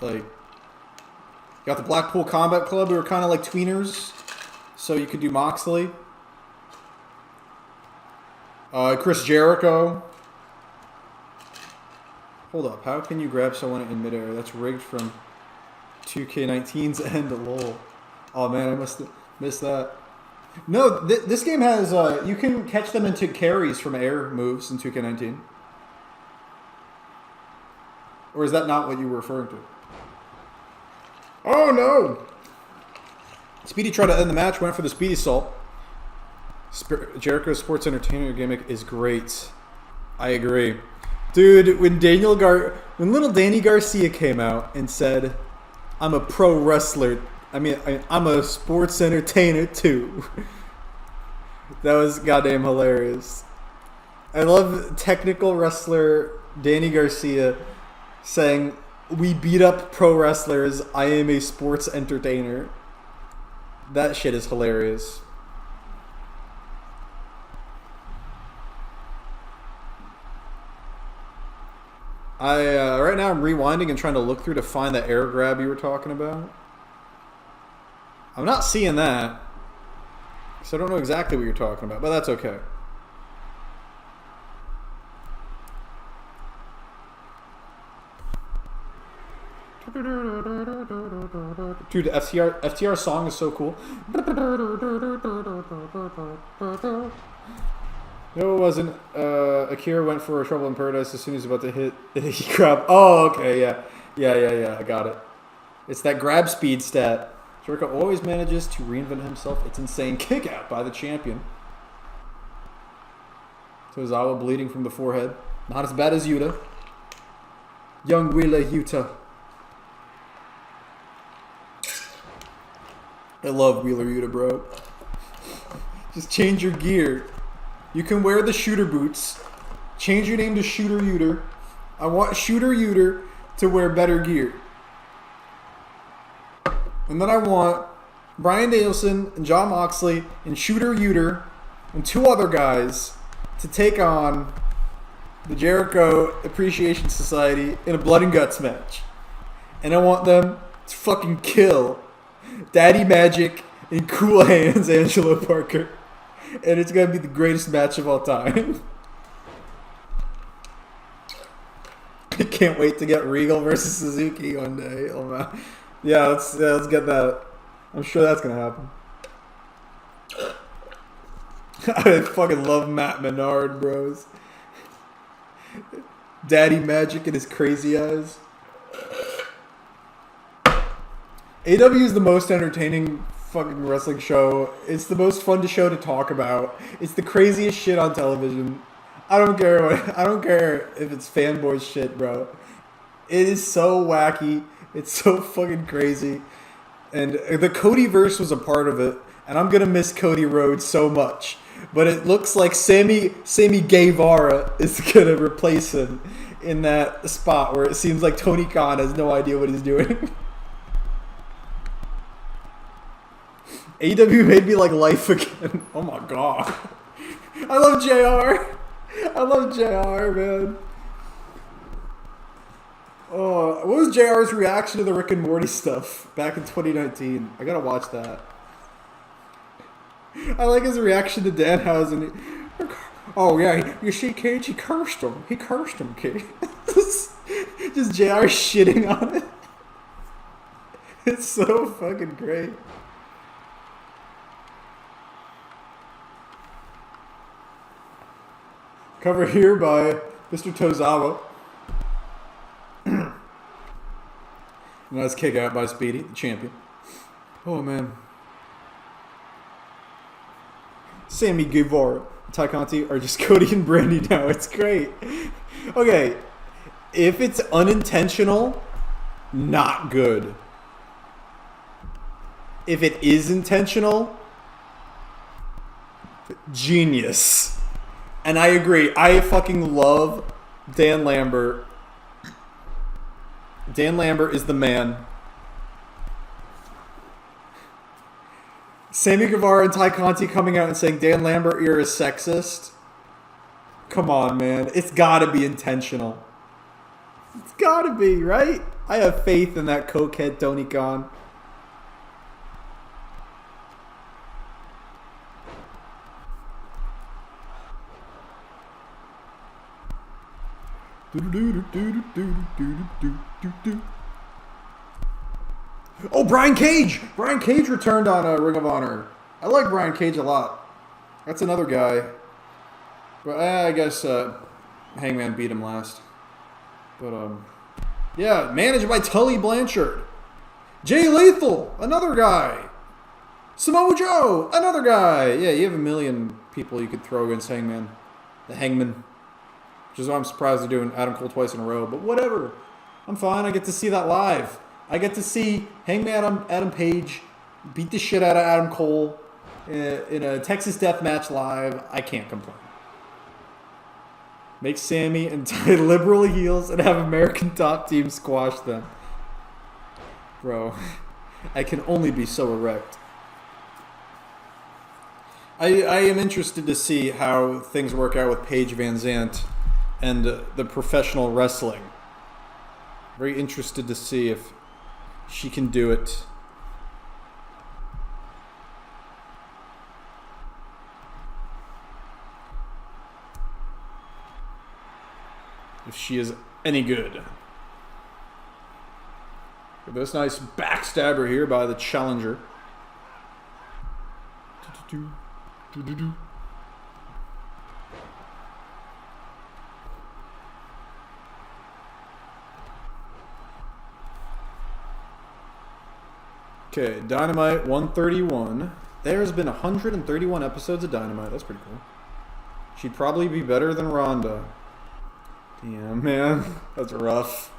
Like, you got the Blackpool Combat Club, who are kind of like tweeners. So you could do Moxley. Chris Jericho. Hold up. How can you grab someone in midair? That's rigged from 2K19's end. Lol. Oh, man, I must have missed that. No, this game has... you can catch them into carries from air moves in 2K19. Or is that not what you were referring to? Oh, no! Speedy tried to end the match, went for the Speedy Salt. Jericho's sports entertainer gimmick is great. I agree. Dude, when little Danny Garcia came out and said, I'm a pro wrestler, I'm a sports entertainer too. That was goddamn hilarious. I love technical wrestler Danny Garcia saying, we beat up pro wrestlers, I am a sports entertainer. That shit is hilarious. Right now I'm rewinding and trying to look through to find that air grab you were talking about. I'm not seeing that, so I don't know exactly what you're talking about, but that's okay. Dude, the FTR song is so cool. No, it wasn't. Akira went for a Trouble in Paradise as soon as he was about to hit. He grabbed. Oh, okay, yeah. I got it. It's that grab speed stat. Jericho always manages to reinvent himself. It's insane. Kick out by the champion. Tozawa bleeding from the forehead. Not as bad as Yuta. Young Wheeler Yuta. I love Wheeler Yuta, bro. Just change your gear. You can wear the shooter boots. Change your name to Shooter Yuter. I want Shooter Yuter to wear better gear. And then I want Bryan Danielson and Jon Moxley and Shooter Yuter and 2 other guys to take on the Jericho Appreciation Society in a blood and guts match. And I want them to fucking kill Daddy Magic and Cool Hands Angelo Parker. And it's going to be the greatest match of all time. I can't wait to get Regal versus Suzuki one day. Oh man. Yeah, let's get that. I'm sure that's going to happen. I fucking love Matt Menard, bros. Daddy Magic and his crazy eyes. AW is the most entertaining fucking wrestling show. It's the most fun show to talk about. It's the craziest shit on television. I don't care if it's fanboy shit, bro. It is so wacky. It's so fucking crazy. And the Codyverse was a part of it. And I'm gonna miss Cody Rhodes so much. But it looks like Sammy Guevara is gonna replace him in that spot where it seems like Tony Khan has no idea what he's doing. AEW made me like life again. Oh my god. I love JR. I love JR, man. Oh, what was JR's reaction to the Rick and Morty stuff back in 2019? I gotta watch that. I like his reaction to Danhausen. Oh yeah, you see, Cage, he cursed him. He cursed him, Cage. Just JR shitting on it. It's so fucking great. Cover here by Mr. Tozawa. Nice kick out by Speedy, the champion. Oh man. Sammy Guevara, Ty Conti are just Cody and Brandy now. It's great. Okay, if it's unintentional, not good. If it is intentional, genius. And I agree. I fucking love Dan Lambert. Dan Lambert is the man. Sammy Guevara and Ty Conti coming out and saying, Dan Lambert, you're a sexist. Come on, man. It's gotta be intentional. It's gotta be, right? I have faith in that cokehead Tony Khan. Oh, Brian Cage! Brian Cage returned on Ring of Honor. I like Brian Cage a lot. That's another guy. But I guess Hangman beat him last. But, yeah, managed by Tully Blanchard. Jay Lethal, another guy. Samoa Joe, another guy. Yeah, you have a million people you could throw against Hangman. The Hangman. Which is why I'm surprised they're doing Adam Cole twice in a row. But whatever. I'm fine. I get to see that live. I get to see Hangman Adam Page beat the shit out of Adam Cole in a Texas Death Match live. I can't complain. Make Sammy and Ty liberal heels and have American Top Team squash them. Bro, I can only be so erect. I am interested to see how things work out with Paige Van Zandt and the professional wrestling Very interested to see if she can do it. If she is any good. This nice backstabber here by the challenger. Okay, Dynamite 131. There's been 131 episodes of Dynamite. That's pretty cool. She'd probably be better than Ronda. Damn, man. That's rough.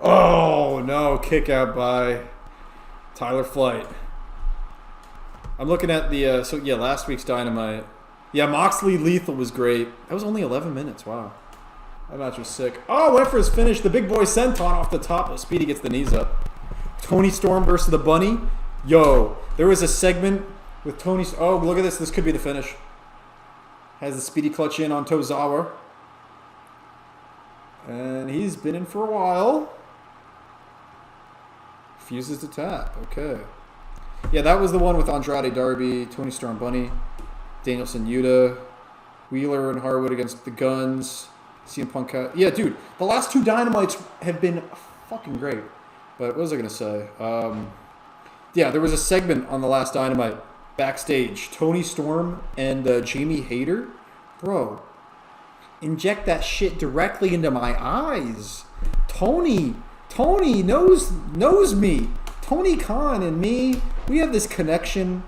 Oh, no. Kick out by Tyler Flight. I'm looking at the, last week's Dynamite. Yeah, Moxley Lethal was great. That was only 11 minutes. Wow. That match was sick. Oh, went for his finish. The big boy senton off the top. Oh, Speedy gets the knees up. Tony Storm versus the Bunny. Yo, there was a segment with Tony. Oh, look at this. This could be the finish. Has the Speedy clutch in on Tozawa. And he's been in for a while. Refuses to tap. Okay. Yeah, that was the one with Andrade Darby, Tony Storm Bunny, Danielson Yuta, Wheeler and Harwood against the Guns. CM Punk. Yeah, dude. The last two Dynamites have been fucking great. But what was I going to say? Yeah, there was a segment on the last Dynamite. Backstage. Tony Storm and Jamie Hayter. Bro. Inject that shit directly into my eyes. Tony knows me. Tony Khan and me, we have this connection.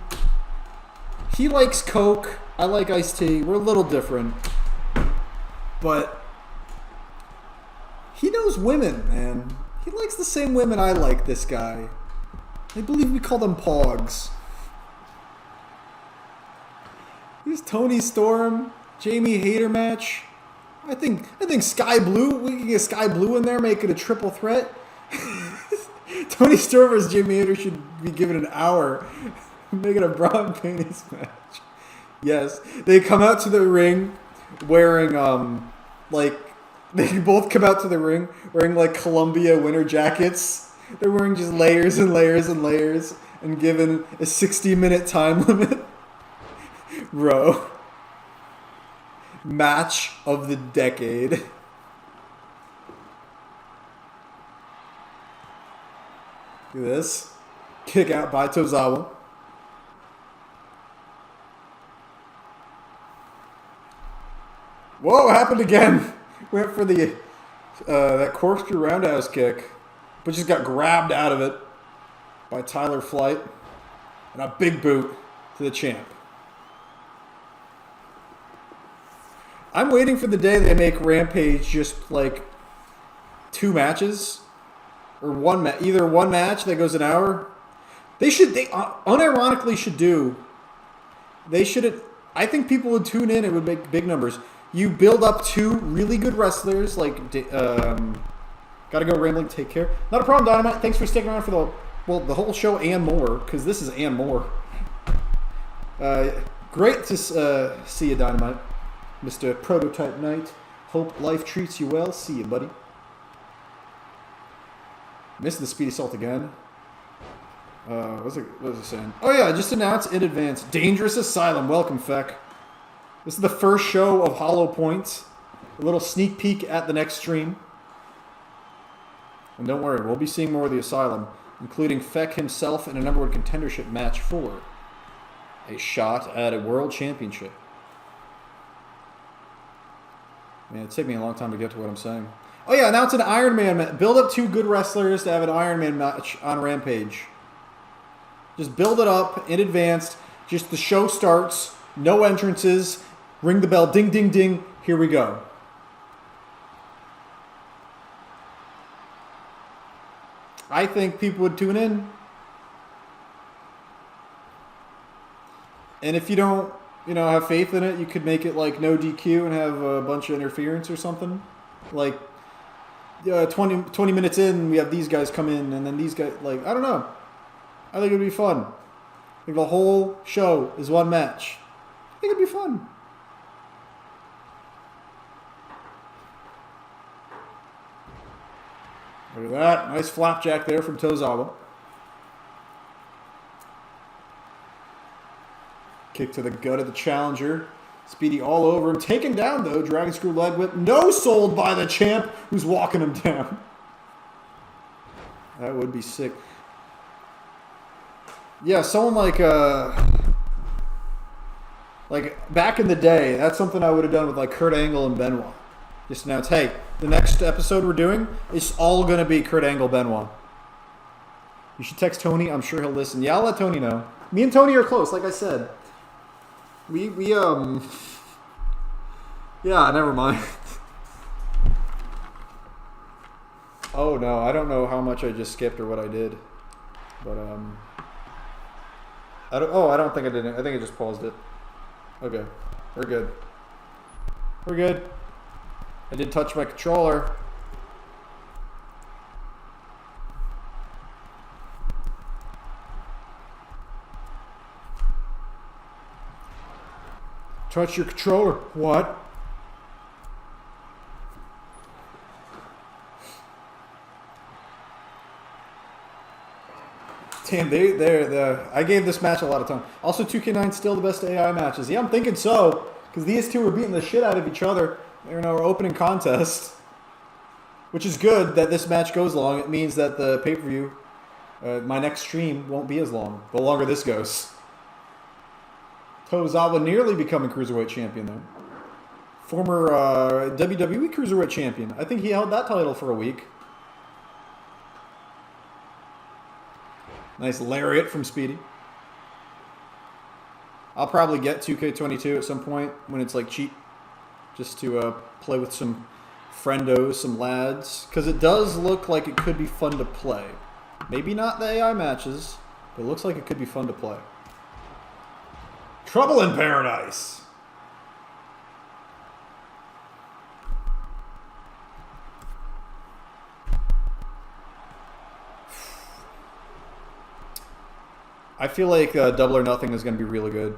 He likes Coke. I like iced tea. We're a little different. But he knows women, man. He likes the same women I like, this guy. I believe we call them pogs. Here's Tony Storm, Jamie Hayter match. I think Sky Blue, we can get Sky Blue in there, make it a triple threat. Tony Storm versus Jamie Hayter should be given an hour. Make it a bra and panties match. Yes. They come out to the ring wearing, they both come out to the ring wearing, Columbia winter jackets. They're wearing just layers and layers and layers and given a 60-minute time limit. Bro. Match of the decade. Look at this. Kick out by Tozawa. Whoa, happened again. Went for the that corkscrew roundhouse kick, but just got grabbed out of it by Tyler Flight. And a big boot to the champ. I'm waiting for the day they make Rampage just two matches. Or either one match that goes an hour. They unironically should do. They shouldn't. I think people would tune in. It would make big numbers. You build up two really good wrestlers gotta go rambling. Take care. Not a problem, Dynamite. Thanks for sticking around for the whole show and more, because this is and more. Great to see you, Dynamite, Mr. Prototype Knight. Hope life treats you well. See you, buddy. Missed the Speedy Salt again. What was it saying? Oh yeah, just announced in advance. Dangerous Asylum. Welcome, Feck. This is the first show of Hollow Points. A little sneak peek at the next stream. And don't worry, we'll be seeing more of the Asylum, including Feck himself in a number one contendership match for a shot at a world championship. Man, it took me a long time to get to what I'm saying. Oh yeah, announce an Iron Man match. Build up two good wrestlers to have an Iron Man match on Rampage. Just build it up in advance. Just the show starts. No entrances. Ring the bell. Ding, ding, ding. Here we go. I think people would tune in. And if you don't, have faith in it, you could make it no DQ and have a bunch of interference or something. 20 minutes in, we have these guys come in, and then these guys, I don't know. I think it'd be fun. I think the whole show is one match. I think it'd be fun. Look at that. Nice flapjack there from Tozawa. Kick to the gut of the challenger. Speedy all over him. Taken down, though. Dragon screw leg whip. No sold by the champ who's walking him down. That would be sick. Yeah, someone like back in the day, that's something I would have done with like Kurt Angle and Benoit. Just announce, hey, the next episode we're doing is all going to be Kurt Angle, Benoit. You should text Tony. I'm sure he'll listen. Yeah, I'll let Tony know. Me and Tony are close, like I said. Yeah, never mind. Oh, no, I don't know how much I just skipped or what I did. But, I don't think I did it. I think I just paused it. Okay, we're good. We're good. I did touch my controller. Touch your controller. What? Damn, I gave this match a lot of time. Also, 2K9 still the best AI matches. Yeah, I'm thinking so. Because these two were beating the shit out of each other in our opening contest. Which is good that this match goes long. It means that the pay-per-view, my next stream, won't be as long. The longer this goes. Tozawa nearly becoming Cruiserweight Champion there. Former WWE Cruiserweight Champion. I think he held that title for a week. Nice lariat from Speedy. I'll probably get 2K22 at some point when it's like cheap. Just to play with some friendos, some lads. Because it does look like it could be fun to play. Maybe not the AI matches, but it looks like it could be fun to play. Trouble in Paradise. I feel like Double or Nothing is going to be really good.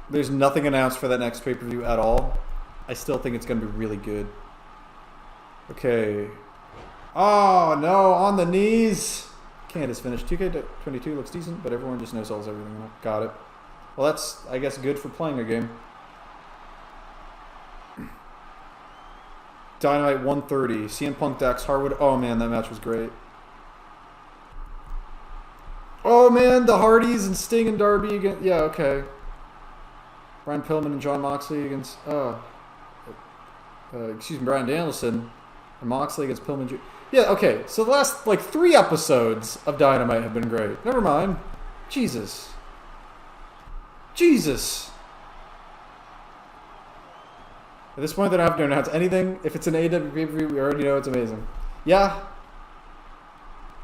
There's nothing announced for that next pay-per-view at all. I still think it's going to be really good. Okay. Oh, no. On the knees. Candace finished. 2K22 looks decent, but everyone just no-sells everything. Got it. Well, that's, I guess, good for playing a game. Dynamite 130. CM Punk, Dax Harwood. Oh, man, that match was great. Oh, man, the Hardys and Sting and Darby against... Yeah, okay. Brian Pillman and John Moxley against... excuse me, Brian Danielson and Moxley against Pillman Jr. Yeah, okay. So the last, 3 episodes of Dynamite have been great. Never mind. Jesus. Jesus. At this point, they don't have to announce anything. If it's an AEW pay-per-view, we already know it's amazing. Yeah.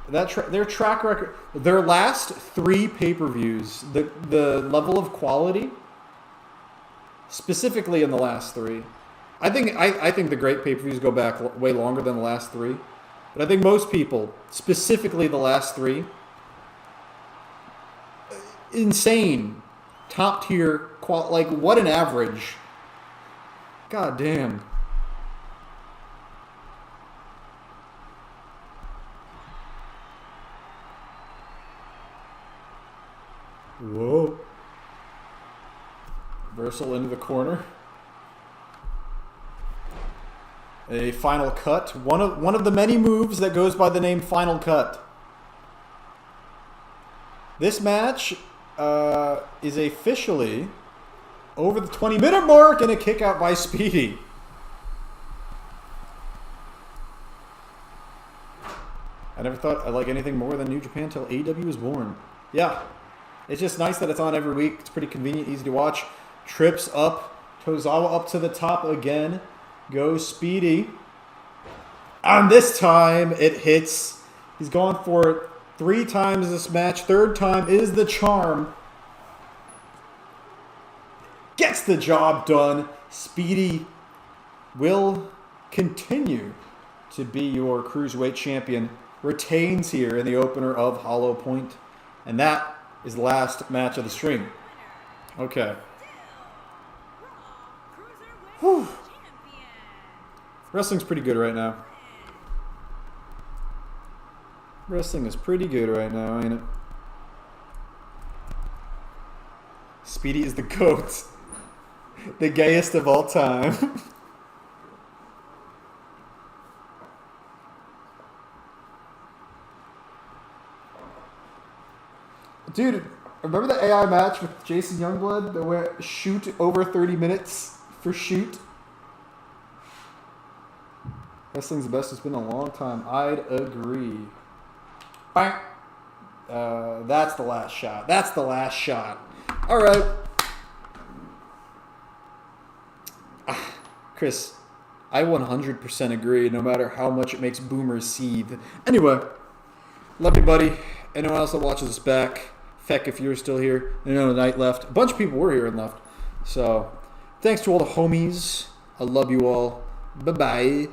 Their track record, their last 3 pay-per-views, the level of quality, specifically in the last 3, I think the great pay-per-views go back way longer than the last 3, but I think most people, specifically the last 3, insane, top tier, what an average. God damn. Whoa. Reversal into the corner. A final cut. One of the many moves that goes by the name Final Cut. This match is officially over the 20-minute mark and a kick out by Speedy. I never thought I'd like anything more than New Japan until AEW was born. Yeah. It's just nice that it's on every week. It's pretty convenient, easy to watch. Trips up. Tozawa up to the top again. Goes Speedy. And this time it hits. He's gone for it 3 times this match. 3rd time is the charm. Gets the job done. Speedy will continue to be your Cruiserweight champion. Retains here in the opener of Hollow Point. And that is the last match of the stream. Okay. Whew. Wrestling's pretty good right now. Wrestling is pretty good right now, ain't it? Speedy is the GOAT. The gayest of all time. Dude, remember the AI match with Jason Youngblood that went shoot over 30 minutes for shoot? Wrestling's the best it's been in a long time. I'd agree. Bang. That's the last shot. That's the last shot. All right. Chris, I 100% agree, no matter how much it makes boomers seethe. Anyway, love you, buddy. Anyone else that watches us back, feck if you're still here. I know the night left. A bunch of people were here and left. So, thanks to all the homies. I love you all. Bye-bye.